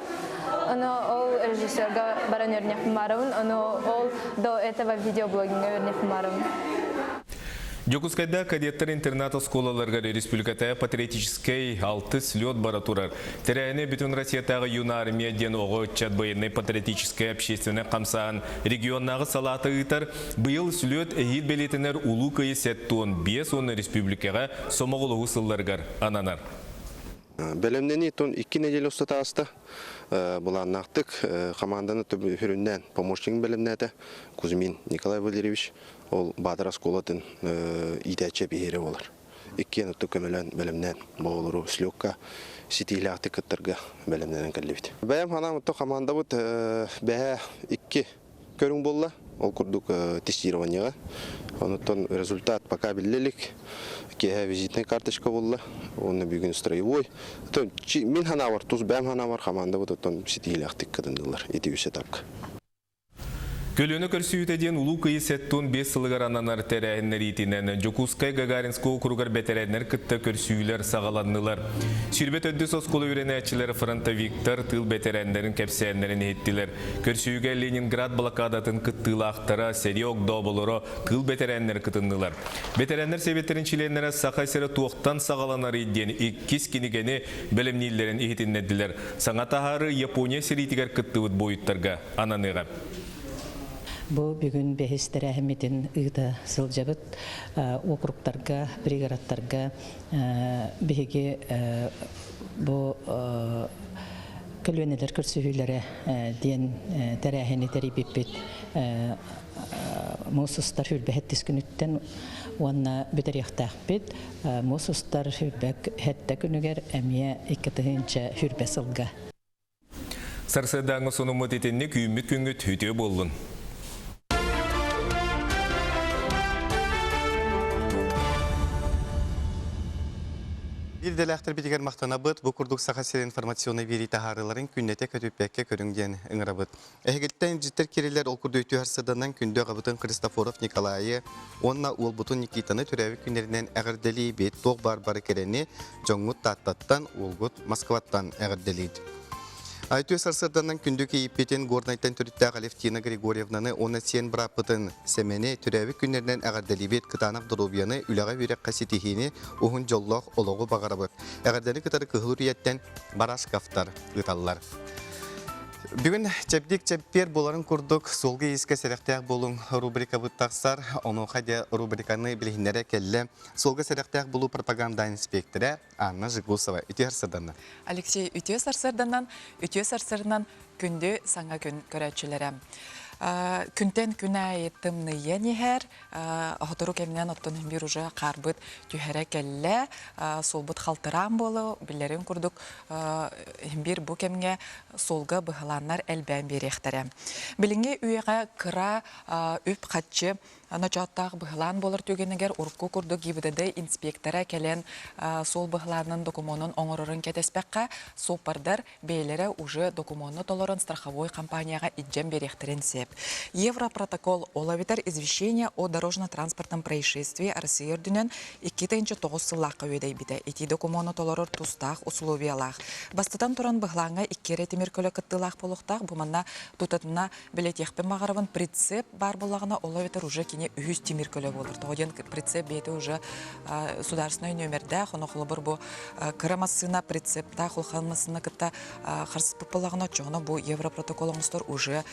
Speaker 4: Но ол режиссер баранернехмарун, но ол до этого видеоблогинга вернехмарун.
Speaker 2: Жокускайда кадеттер интерната школаларга республиката патриотический алты слет баратурар. Теряйны бүтін Россиятағы юна армия ден оғы чатбайынный патриотический общественный қамсан регионнағы салаты ұйтар бұйыл слет әйіл белетінер улу кайы сәттуын 5 оны республикаға сомағылығы сылларғар ананар.
Speaker 5: Бәлемдені тон 2 неделе ұстатасты. Бұлан нақтық команданы түрінден помощник бәлемнәті Кузьмин Николай Валерьевич ол Бадыр Асколатын идәтче бейері олар. 2 нұтты көмелен бәлемнен болыру слёкка сетейлі ақты күттіргі бәлемнен кәлебет. Бәйім хана мұтты команда бұд бәе 2 көрің болла. Ол күрдік тестированияға. Онықтан результат пока білелік. Кеге визитный карточка болла. Оны бүгін строевой. Мен хана бар, тұз бәм хана бар. Команда бұд сетейлі ақты күттірділер. Еті өсе тапқы.
Speaker 2: Көлөні көрсүйітеден ұлу күйі сәттуын 5 сылығар ананар тәрәйіннер етінен Жокускай Гагаринско округар бәтәрәйіннер күтті көрсүйілер сағаланнылар. Шүрбет өдді сосколы үйренәтшілер фронтовиктар тыл бәтәрәйіндерін кәпсәйіндерін еттілер. Көрсүйіге Ленинград блокадатын күттілі ақтара Серег Доболыро тыл бәтәрәйіндер күтінділер. Бәтәрәйіндер себеттерін чиленлері сақайсыры туақтан сағаланар еден 2 кенігені бәлімнейлерін ехетіннеділер. Саңатағары Япония серитігер күттіуіт бойыттарға ананыға.
Speaker 6: Бұл бүгін бәхестері әхіметін ұйда сылжабыт округтарға, бригадаттарға бәхеге бұл көлөнелер көрсүйілері ден тәрәхені тәребеппет мұсыстар хүлбәхеттес күніттен онна бөтер яқтақпет мұсыстар хүлбәк хәтті күнігер әмия екітігінші хүлбәсілға.
Speaker 2: Сарсайдаңы сонымыт етенне күйіммет күнгі төте болын.
Speaker 1: Билделәқтір бітігер мақтана бұд, бұл күрдік сақасыр информационы вери тағарыларын күннете көтіппәкке көрінген ұңыра бұд. Әхігеттен жіттер керелер ол күрді өту әрсіданнан күнді ғабытын Христофоров Николайы, онна ол бұтын Никитаны түрәві күнерінен әғірделей бет тоқ бар-бары керені жоңғыт таттаттан олғыт Москваттан әғірделейді. Айту сарсырданнан күндікі еппетен горнайтан түріттәғ Алевтина Григорьевнаны оны сен біраппытын сәмені түрәві күнерінен әғірделебет кытанақ дұробияны үліға верек қасетихені оғын жоллақ олығы бағарабыд. Әғірдені кытары күхілір еттен бараш кафтар ұталылар. Бүгін чәпдік-чәппер боларын күрдік солғы ескі сәріқтәқ болың рубрика бұттақсар, оны қаде рубриканы білгендері кәлі солғы сәріқтәқ болу пропаганда инспекторы Анна Жигулсова. Үте арсырданнан.
Speaker 18: Алексей, үте сарсырынан күнді саңа күн көрәтшілері. Күнтен күн айеттім ныйен ехер, охотыру кемінен оттың бір уже қарбыт түйәрі кәлі, солбыт қалтыран болу, білерін күрдік бір бұл кемге солғы бұғыланлар әлбән беректері. Білінге үйеға кыра үп қатшы начаттақ бұғылан болыр төгенігер ұрыққы күрді гибдеді инспектора келен сол бұғыланның документын оңырырын кетеспекқа сопардар бейлері уже документны толырын страховой компанияға иджем беректерін сеп. Европротокол олавитар извещение о дорожно-транспортном происшествии Россия дүнен 2-9 сыллаққа өйдей біді. Эти документны толырыр тустақ, условиялақ. Бастытан тұран бұғыланға иккері теміркөлі кыттылақ болуқтақ, бұманна тұтатына білетекпен мағарабын прицеп бар болағына олавитар уже кене үйіз теміркөлі болыр. Тоғаден прицеп беті уже сударсыной нөмерді, қонақылы бір бұл кырамасына прицепта, құлқанмасына кітта қарсыпы болағына жоғына бұл Европротоколыңыздар уже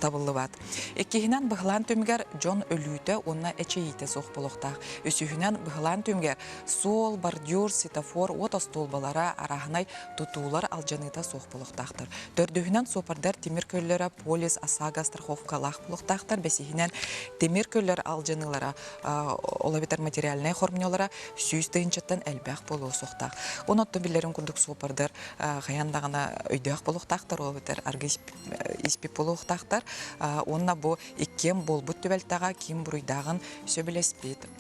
Speaker 18: табылы бат. Еккегінен бұғылан төмгер Джон өлүйті, онына әчейті соқ болуқтақ. Өсүйінен бұғылан төмгер сол, бордюр, светофор, от астолбалара арағынай тұтулар алжаныта соқ болуқтақтыр. Төрдігінен сопардар темір көллері полис, асага, страховкалақ болуқтақтыр. Бәсігінен темір көллер алжанылара олабетер материаліне хормнелара сүйістейінчеттен әлбәқ болуы соқтақ. Оны отты білерін күрдік сопардар ғаяндағына өйдіғақ болуқтақтыр, олабетер арғы испеп болуқтақтыр. Онына бұл еккем болбұт төбәлтаға кем бұруйдағын сөбілеспейді.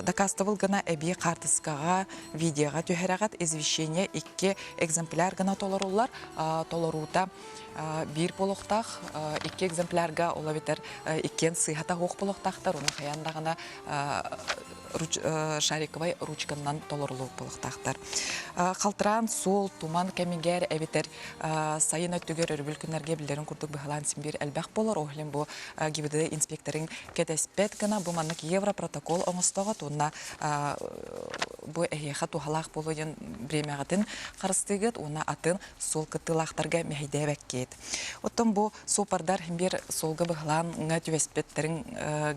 Speaker 18: Дакастывыл гына әбей қартысқаға видеоға төхерағат извещение 2 экземпляр гына толырулар. Толыруыда бір болуқтақ, 2 экземплярға олабетер 2 сыйхата хоқ болуқтақтар. Оны қаяндағына шариковай ручканнан толырылу болуқтақтар. Қалтыран, сол, туман, кәмегер, әбетер сайын өттігер өрбіл күнерге білдерін күрдік бұғылан сімбір әлбәқ болыр. Оғылен бұл гибіді инспекторын кетеспет гына бұманық Европротокол оңыстығы тұнна бұл әйеға туғалақ болуын бремеғатын қарыстығыд, оны атын сол кыттылақтарға мәйді бәккет. Оттан бұл сопардар бір солғы бұғылан ұңа түйеспеттерін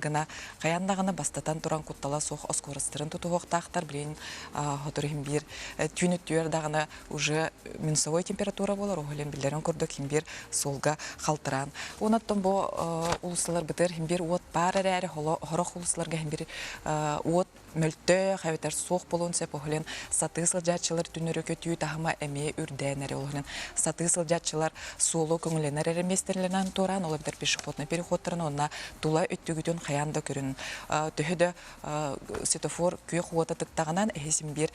Speaker 18: гына қаяндағына бастатан тұран құттала соқ оскорыстырын тұтуғықтақтар білейін ғотырын бір түйінеттүйер дағына уже минусовой температура болар, оғылен білдерін күрдік бір солға қалтыран. Онаттан бұл ұлысылар бұтыр бір от бар әрі ғорық ұлысыларға бір от мөлтө қайветер соқ болуын сәп оғылен сатысыл жатшылар түнірі көтүйі тағыма әме үрдән әрі оғылен сатысыл жатшылар солу көңіленер әріместерлерінен тұран, олы бітір пешеходны переходтырын, онына тула өттігітін қаянда көрін. Түхіді светофор күй қуаты тұқтағынан әйсін бір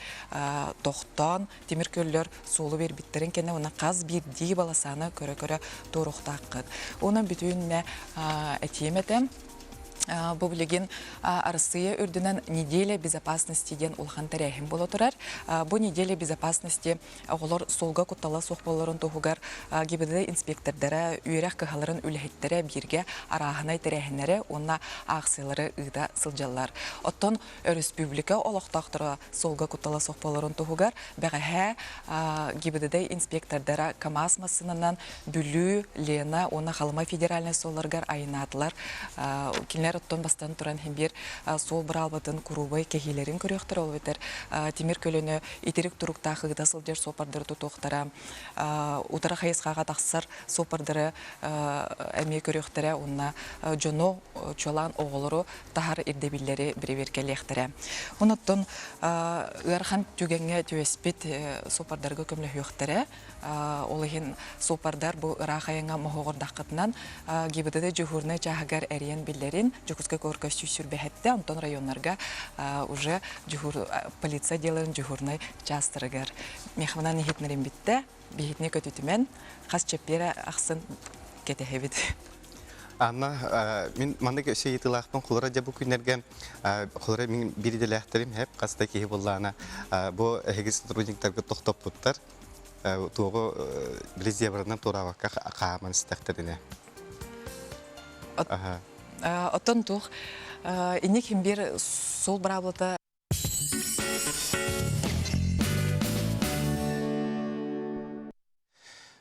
Speaker 18: тоқтан темір көллер солу бер біттерін кені, оны қаз бір дей баласаны көрі-көрі торуқтаққыд. Оның бүтініне әтеметім. Бұл білеген Россия үрдінен неделя безопасности ден улхан тәрәхім болу тұрар. Бұл неделя безопасности олар солға құттала соқ боларын тұғығар гибіді инспектордары үйрек қығаларын үліхеттері бірге арағынай тәрәхінері, онына ақсылары ұйда сылжалар. Оттан республика олықтақтыры солға құттала соқ боларын тұғығар бәғі гибіді инспектордары КамАЗ масынынан бүлі, Лена, оны қалыма федеральный соларғар айынатылар. Оттон бастан тұран хембер сол бір албатын күрубай кәхейлерін көріқтір ол бетер. Темір көліні итерік тұруқтағы ғыдасыл жер сопардыры тұтуқтара. Утара қайысқаға тақсыр сопардыры әме көріқтірі, онына жону чолан оғылыры тағар ердебілері біреберкелектірі. Оныттын ұярхан түгенге түйеспет сопардарға көмлі үйіқтірі. Олығын сопардар бұл рақайыңа мұғырдаққытынан гибідіде жүгірні жағығар әрien білдерін жүгізгі көркөсті сүрбәхетті, онтон районларға уже полиция деларын жүгірні жастырығар. Мехманан ехетнерін бітті, бейетіне көтітімен қас чеппері ақсын кетехе біді.
Speaker 1: Анна, мен мандық өсе етілақпын құлыра жабы күнерге құлыра мен бірді ләқтерім әп қасыда кейі болағына бұл әйгіз сотрудниктарға тоқтап бұттар. Туғы білізде бірінен тұрауаққа қағаман істәқтеріне.
Speaker 18: Оттан тұқ, инек бір сол бұраблыта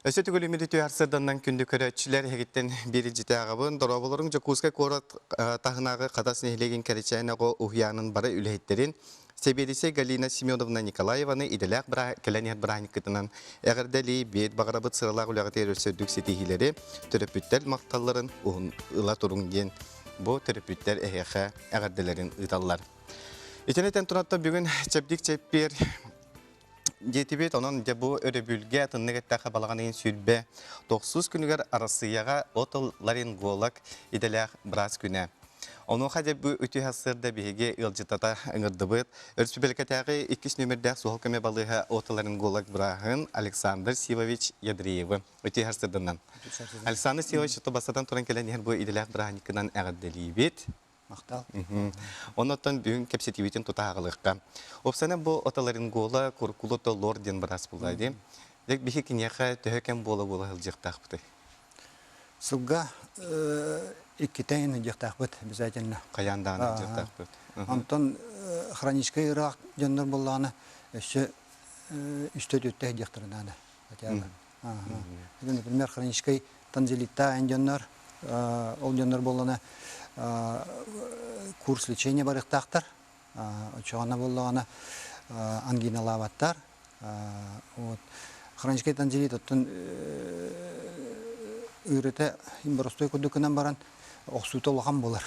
Speaker 1: Өсөті көлемеді түйарсырданнан күнді көрәтшілер әгеттен бері жіті ағабын, дұрабылырың жүкузға қорат тағынағы қадасын елеген кәречайнағы ұхиянын бары үләйеттерін Себедесе Галина Семеновна Николаеваны иделәк кәләнет бұрайнықытынан әғірдәлі бет бағарабыт сыралақ үләғытер өсөдік сетихилері түріпіттер мақталарын ұла тұрың ден бұ түріпіттер әйеқі әғірділерін ұталылар. Итенеттен тұратта бүгін чәпдік чәппер жетибет онон жабу өрөбүлге тынныгеттаха балаганын сүрбе 9 күнүгөр арасыяга отоларинголог иделях брас күнэ. Onu hadi bu ütü hasırda bihege ılcıtata ıngırdıbıt. Республикатағы 2 нөмірдәк суғыл көме балыға отоларинголог брахын Александр Сивович Ядриевы. Ütü hasырдынан. Александр Сивович тобасадан туран келен ер bu иделях брахникынан әғадделейбет.
Speaker 19: Мақтал.
Speaker 1: Онотон бүгін кепсетивитин тұтағылыққа. Опсана бұл отоларинголог куркулото лорден брас бұлайды. Дек бихе кинеха төһөкен бола ылжықтақ бұты.
Speaker 19: Сылға иккитейін жақтақ бұт, обязательно.
Speaker 1: Қаянданы жақтақ бұт.
Speaker 19: Антон хронический рак жондар болғаны үші өтті жақтырынады. Например, хронический танзелита жондар, ол жондар болғаны курс лечения барықтақтар, очағана болғаны ангиналаваттар. Хронический танзелит оттын үйреті имбаростой күдікінен баран оқсуыты олған болар.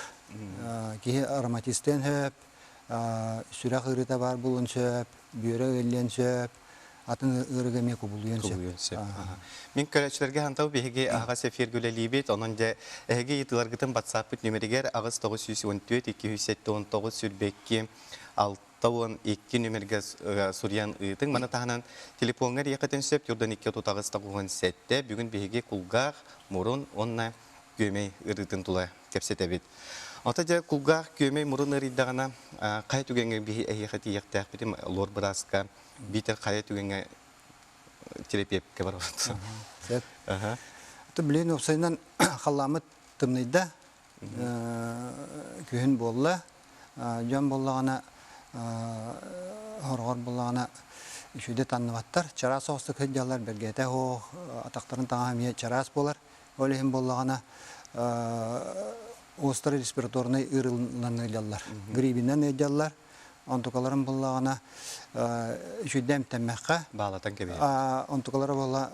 Speaker 19: Кейі ароматистен сөп, сүрақ үйреті бар болын сөп, бүйірі өлен сөп, атын үйрегеме көбілуен сөп.
Speaker 1: Мен көрәтшілерге хантау бейге аға сефер гөлелейбет, оның да әге етіларғытын батсапыт нөмірігер ағыз 914-279 сүрбекке 6-2 нөмірге сүриян ұйтың. Мана тағынан телефонғар еқетін сөп, түрден 2 тұтағыз тағуын сәтті, бүгін бейге құлғақ, мұрын, онна көмей ұрытын тұла кәпсет әбет. Ота жа құлғақ, көмей, мұрын ұрыдағына қай түгенге бейге әйеқеті еқтәқ бетім, лор бұраска, бейтер қай түгенге терапевтке бар олды.
Speaker 19: Сәт. Білейін опсайынан қаламы тымнайда күйін болла, жан боллағана хорғар боллағана үшуде таннываттар. Чарас оғысты көддялар бергеті оқ, атақтарын таңамия чарас болар. Олейін боллағана остро респираторный ырылынан өйдялар. Грибинен өйдялар. Онтукаларын боллағана үшудем тәммәққа.
Speaker 1: Бағалатан кебе.
Speaker 19: Онтукалары болла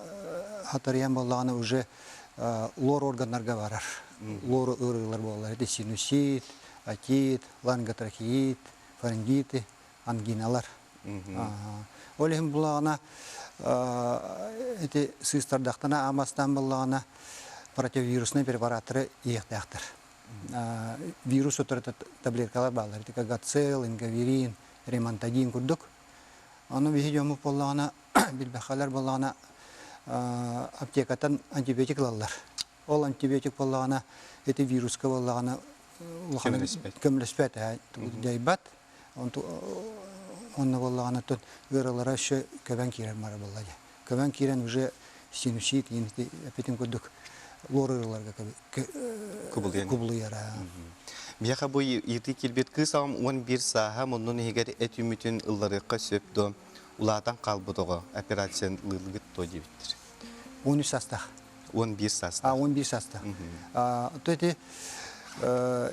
Speaker 19: хатариян боллағана уже лор органларға барар. Лор ырылар боллар. Это синусит, атит, ларинготрахеит, фарингиты, ангиналар. Олейін боллағана сыстардақтана амастан боллағана противовирусный препараторы еқтәқтір. Вирус отырды таблеткалар балар. Гацел, ингаверин, ремонтадин күрдік. Оны бейі жомы боллағана, білбәқалар боллағана аптекатан антибиотик лалар. Ол антибиотик боллағана, вируска боллағана көміліспәт жайбат. Онны боллағана тұт ғыралара үші көбән керен мара боллады. Көбән керен уже синусит, әпетін күрдік. Лорырларга кубулыяра.
Speaker 1: Бияха бу ирти килбет кысам 11 саха монун егер этүмүтүн ылларыкка сөптө улаатан калбытого операция лылгыт то дебиттир.
Speaker 19: 13 састах.
Speaker 1: 11 састах.
Speaker 19: 11 састах. То эти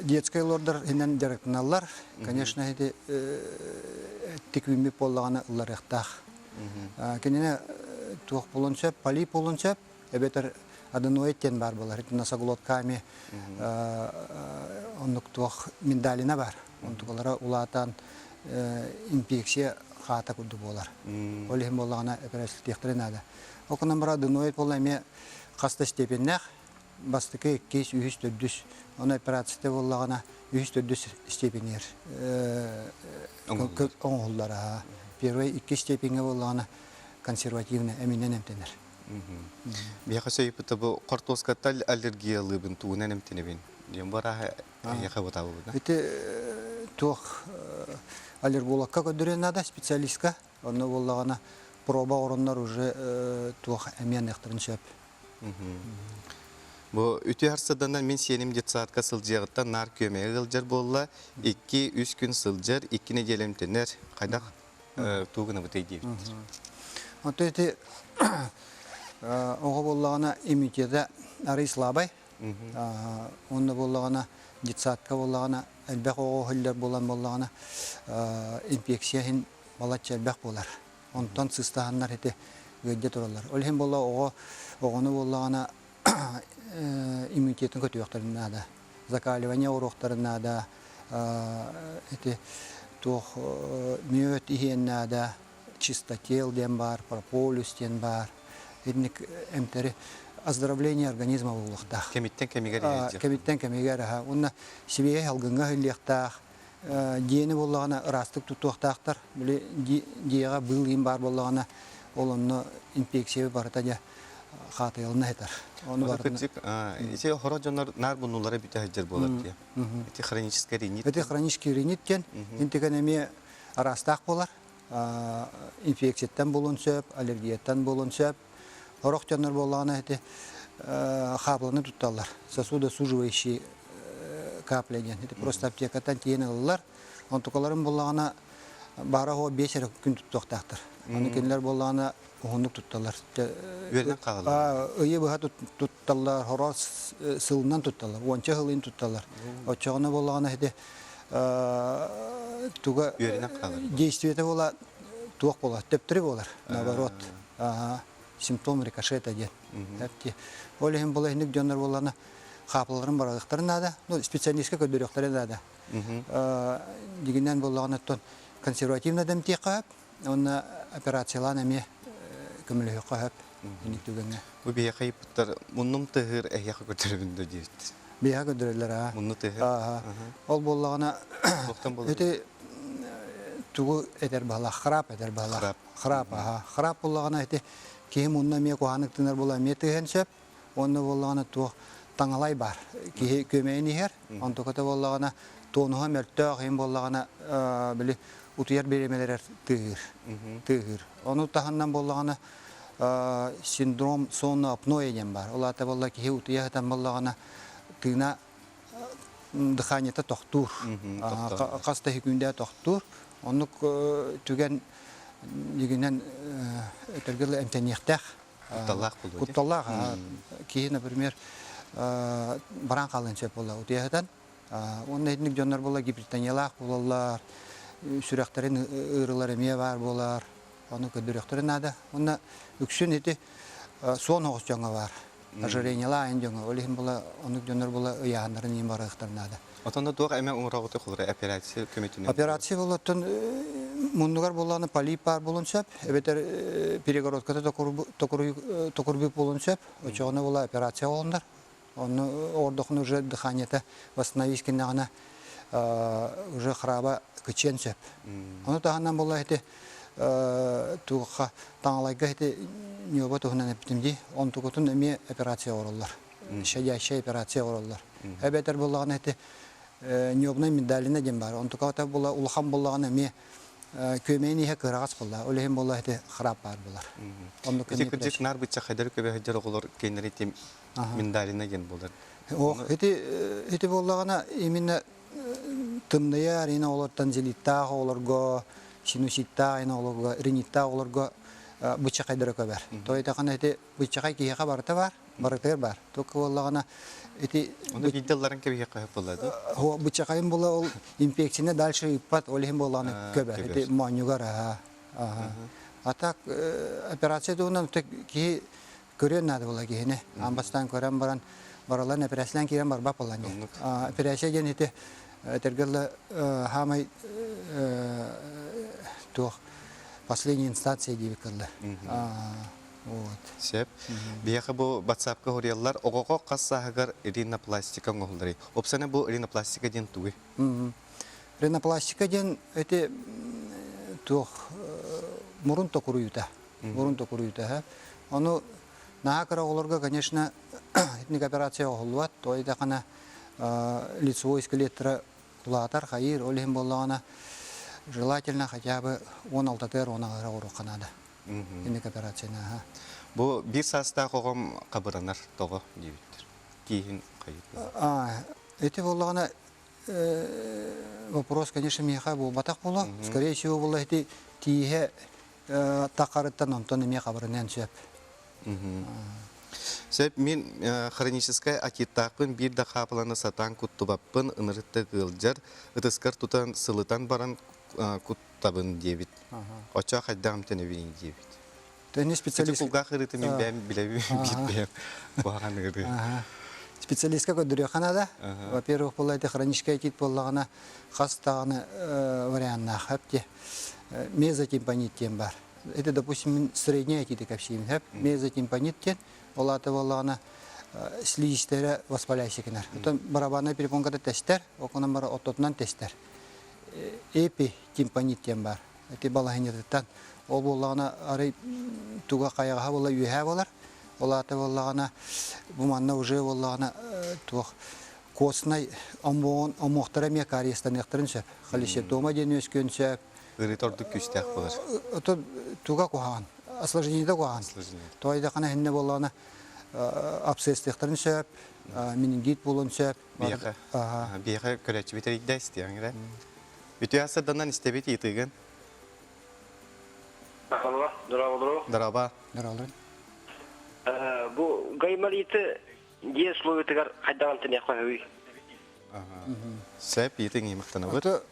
Speaker 19: детский лордер инен директорлар, конечно, эти тиквими поллагана ылларыктах. Кенене тух полончеп, пали полончеп, эбетер аденоидтен бар болар. Это носоглотками оннуктух миндалина бар. Онтугалара улатан инфекция хата курду болар. Олихим боллагана операция тектиринада. Окунан бар аденоид боламе каста степеннах бастыкы кейс 3-4. Оны операцияда боллагана 3-4 степенер. Оңоллара. Первый 2 степенге боллагана консервативный эминен эмтенер.
Speaker 1: Бияха сөйіпті бұл қортоскаттал аллергиялыбын туынан әмтенебен. Дем бара яқа бұтабы бұда?
Speaker 19: Это тух аллергологка көдірен ада специалистка. Оны болағана проба орындар уже тух әмен әқтірін сөп.
Speaker 1: Бұл үті арсаданан мен сенім детсаатқа сылжығыттан нар көмеге ғылжар болла 2-3 күн сылжар, 2 неделемтенер қайдақ туғыны бұтай дейбіттір.
Speaker 19: Это оғы болағана иммунитеті ары слабай. Онда болағана детсаатқа болағана әлбәқ оғы хөллер болағана инфекцияхин балатчы әлбәқ болар. Онтан сыстағандар еті өйде тұралар. Олхен бола оғыны болағана иммунитетін көті өқтарына да. Закаливания ұрықтарына да. Тух мүйет ихенна да. чистотел ден бар, прополис ден бар. Эдник эмтери оздоровление организма булуктах.
Speaker 1: Кемиттен кемигер.
Speaker 19: Кемиттен кемигер. Онна себе халгынга хиллектах. Дени боллагана растык тутуктактар. Биле диега быйлым бар боллагана олонно инфекция барата ja хатыйлны хетер.
Speaker 1: Оны барытык. Ите хорожонор нар бунулары бите хаҗыр болот дия. Ите хронический ринит.
Speaker 19: Ите хронический риниттен интегенеме растак болар. Инфекцияттан болунсап, аллергияттан болунсап, хорохчонор боллагана ите хабланы тутталар. Сосудосуживающие капляген. Это просто аптекатан тиен алалар. Он тукаларын боллагана бараго 5 күн туттактар. Аны кенлер боллагана оңдук тутталар.
Speaker 1: Үйренен калалар.
Speaker 19: Ыйы быга тутталар, хорос сылынан тутталар, онча хылын тутталар. Очогона боллагана эти туга действиете бола туак бола, тептри болар, наоборот. Симптом рикошета ден. Эпти. Олехин бола хиник жонор боллана хапларын барадыктар нада, специалистка көдөрөктөр нада. Дигинен боллагана тон консервативный дем тиқап, он операциялан эме көмөлө кап, иниктүгөнгө.
Speaker 1: Бу бия кайыптар муннум тыгыр эяк көтөрүндө дейт.
Speaker 19: Бия көдөрөлөр.
Speaker 1: Мунну тыгыр.
Speaker 19: Ол боллагана эти тугу этер бала храп этер бала. Храп боллагана эти кем унна ме куаныктынар бола метегенсеп, онны боллагана ту таңалай бар. Көмөйүн ихер, антоката боллагана тоонуга мөлтөк эм боллагана били утуяр беремелер тыгыр. Оны таханнан боллагана синдром сонно апноэ ден бар. Олата болла ки утуяхтан боллагана тыгна дыханиета токтур. Каста хүндө токтур. Оны түген дигенен этергел эмтенехтах. Кутталлах. Ки, например, баран калынча болла утуяхтан. Оны этник жоннор болла гипертониялах болалар. Сүрәктерин ырылары мие бар болар. Оны көдөрөктөр нада. Оны үксүн эти сон огус жаңа бар. Ожирениялар жаңа. Олехин бола, оны жоннор бола ыяндарын ем барыктар нада.
Speaker 1: Отонда туак эме оңрагыты кулары операция көмөтүнө.
Speaker 19: Операция болоттон мундугар болланы полип бар болунсап, эбетер перегородкада токурбук болунсап, очогона бола операция болундар. Оны ордохун уже дыханиета восстановить кинагана уже храба кыченсеп. Оны таханнан болла эти туга таңалайга эти нёба тухнан эптимди, он тугутун эме операция ороллар. Шаящая операция ороллар. Эбетер боллаган эти нёбна медалина дем бар. Он тугата болла улхан боллаган эме көмейни хе кырагас болла. Олехин болла эти храп бар болар.
Speaker 1: Онду кыжык нар быча хайдар көбө хайдар оголор кенеритим медалина ген болар.
Speaker 19: Эти боллагана именно тымная арена олар танзелита оларго, синусита арена оларго, ринитта оларго быча хайдар көбөр. Тойта кана эти быча хай кийга барта бар, баратер бар. Ток боллагана эти
Speaker 1: онда видеоларын кебе кайып болду.
Speaker 19: Хо быча хайым болла ол инфекцияны дальше ипат олехин боллаганы көбөр. Эти манюгар атак операция донан тек ки көрөн нада болла кийне. Амбастан көрөн баран баралан операциядан кирен бар бапалан. Операция ген эти тергелла хамай то последняя инстанция дивикалла. Вот.
Speaker 1: Сеп. Бияха бу WhatsApp-ка хорияллар огого кассагар ринопластика ngolдары. Опсана бу ринопластика ден тугы.
Speaker 19: Ринопластика ден эти то мурун токуруюта. Мурун токуруюта. Оно наакара олорга, конечно, этник операция олуат, то это кана лицевой скелеттер латар хайыр олехин боллагана желательно хотя бы 16-тер 10 уру канада. Этник операция на.
Speaker 1: Бу бир саста когом кабыранар того дибиттер. Кийин кайып.
Speaker 19: Эти боллагана вопрос, конечно, меха бу батак боло. Скорее всего, болла эти тие такарыттан онтон эме кабырынан сөп.
Speaker 1: Сөп мен хроническая акиттакпын бир да капыланы сатан куттубаппын ынырытты кылжар ытыскар тутан сылытан баран куттабын дебит. Оча хайдам тенебин дебит.
Speaker 19: Тени специалист
Speaker 1: кулга хырыты мен бем билебим битбем. Баган гыры.
Speaker 19: Специалистка көдөрө канада. Во-первых, болла эти хроническая акит боллагана хастаганы вариантна хапте мезотимпанит тем бар. Это, допустим, средняя титы капсиин. Мезотимпаниттен, олаты боллағына слизистері воспаляйсекенер. Отон барабанай перепонкада тестер, оконан бара оттотынан тестер. Эпитимпаниттен бар. Это балахинететтен. Ол боллағына ары туға қайғаға болла үйәе болар. Олаты боллағына бұманна уже боллағына туық косынай омоқтара мекариестан ектірін сөп. Қалише тома ден өскен сөп.
Speaker 1: Ыритордук күстәк болар.
Speaker 19: Это туға куған. Осложнениеде куған. Тойда қана хенне боллағына абсцесс ектірін сөп. Менингит болын сөп.
Speaker 1: Бияқа көрәтші бетерік дә істейін. Үті асырданан істебет етіген. Дараба.
Speaker 20: Бу гаймариты дие словитыгар қайдаған тіне қойы.
Speaker 1: Сәп етің еміқтана бұд?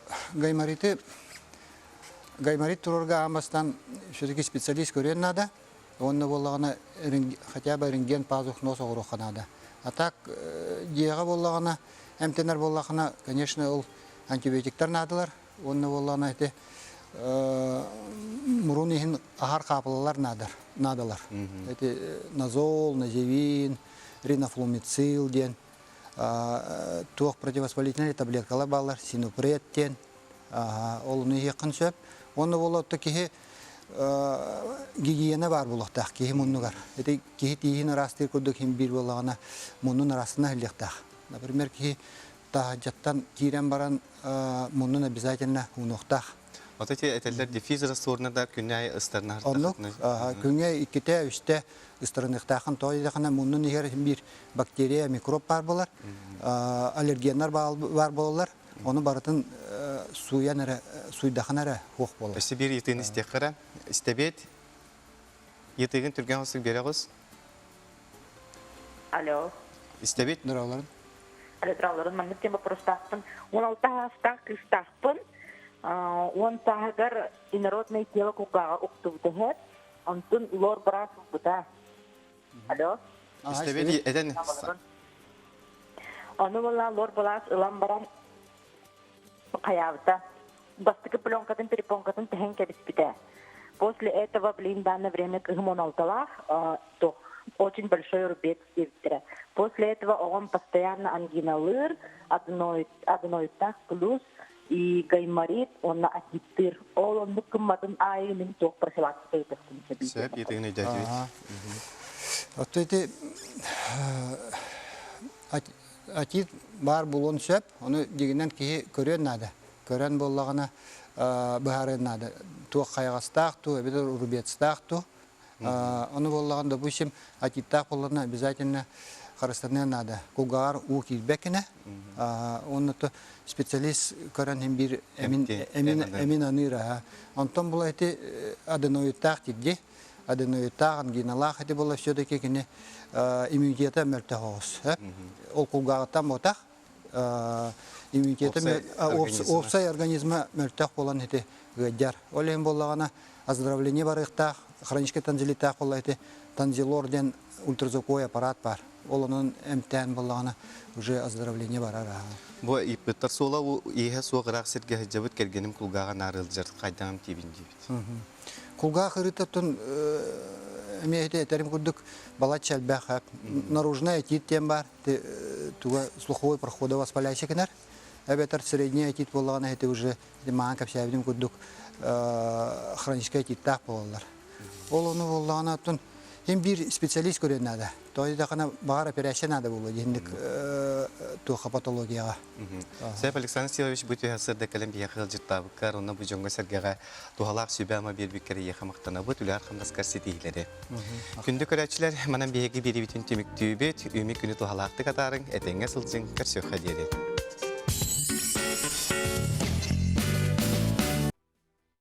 Speaker 19: Гаймарит турорга амастан все-таки специалист көрен надо. Онны болағына хотя бы рентген пазух нос оғыру надо. А так диеға болағына, әмтенер болағына, конечно, ол антибиотиктар надылар. Онны болағына әте мұрын ехін ағар қапылылар надылар. Это назол, назевин, ринофлумицил ден, туық противовоспалительный таблеткалар балар, синупред ден, олыны еқін сөп. Оны болатты кеге гигиена бар болақтақ, кеге мұнығар. Это кеге тейін арастыр көрдік хем бір болағына мұнын арасына үлектақ. Например, кеге тағаджаттан кейрен баран мұнын обязательно ұнықтақ.
Speaker 1: Вот эти этелер дефиз рассорнада күнәй ыстарнар.
Speaker 19: Онлық, күнәй иккете үсте ыстарнықтақын тойдақына мұнын егер бір бактерия, микроб бар болар, аллергенлар бар болар. Оны барытын суйдақын әрі хоқ болар.
Speaker 1: Өсі бір етігін істеқіра, істебет, етігін түрген ғысық бере ғыз?
Speaker 21: Алло.
Speaker 1: Істебет?
Speaker 19: Дұраларын?
Speaker 21: Алло, дұраларын, мәніп тема простақпын. 16 астақ кыстақпын. Он тағығар инородный тело кугаға ұқтуды хет. Онтын лор барас ұқпыда. Алло.
Speaker 1: Істебет, әден?
Speaker 21: Оны болла лор барас ұлан баран қаявыта. Бастықы пленкатын, перепонкатын тәхен кәбіспіде. После этого, в данное время к гомоналталах, то очень большой рубец севтера. После этого он постоянно ангиналыр, аденоидтах плюс и гайморит, он на атитыр. Он нукматын айының тоқ профилактика етістің сәбейді.
Speaker 1: Сәп, етігін өйдәді.
Speaker 19: Вот эти атит бар болон сөп, оны дегеннен кейі көрен надо. Көрен болағына бұхарын надо. Туық қайғастақ ту, әбеді рубецтақ ту. Оны болағын, допустим, атиттақ болағына обязательно қарыстарына надо. Кугар у килбекіне. Оны специалист көрен hem bir emin anıra. Антон бұл әйті аденоидтақ текде. Аденоидтақ, ангиналақ әйті бұл все-таки кені иммунитеті мөлті хоғыз. Ол кугағыттан ботақ. Иммунитеті опсай организма мөлті болан әйті ғадjar. Ол ең болағына оздоровление бар иқтақ, хронический танзилиттақ бол әйті танзилор ден ультразвуковой аппарат бар. Ол оның әмтән болағына уже оздоровление бар ара.
Speaker 1: Бұл иппеттар сола еге соғырақ сетке жабыт кергенім күлғаға нарылжыр қайдағым тебін дейбіт.
Speaker 19: Күлға қырыттың әмейді әтәрім күрдік балат шәлбәқ. Наружная әтиттен бар, туға слуховой проходы воспаляйся кенер. Әбетар средняя әтит болағына әті уже маған кәпсәбідім күрдік хроническая әтиттақ болалар. Ол оны болағына тұн hem bir spesialist gören nada. Toyda kana bahar operasyon nada bulu. Yendik tuha patologiya.
Speaker 1: Sayın Alexander Silovich bu tüyasırda kalem bir yakıl cırtabıklar. Ona bu jonga sergara tuhalak sübama bir bükeri yakamaktan bu tüler hamdaskar sitihleri. Kündük öğretçiler manan bir bütün tümük tübet ümük günü tuhalaktı katarın etenge sılcın karşı hadiyeti.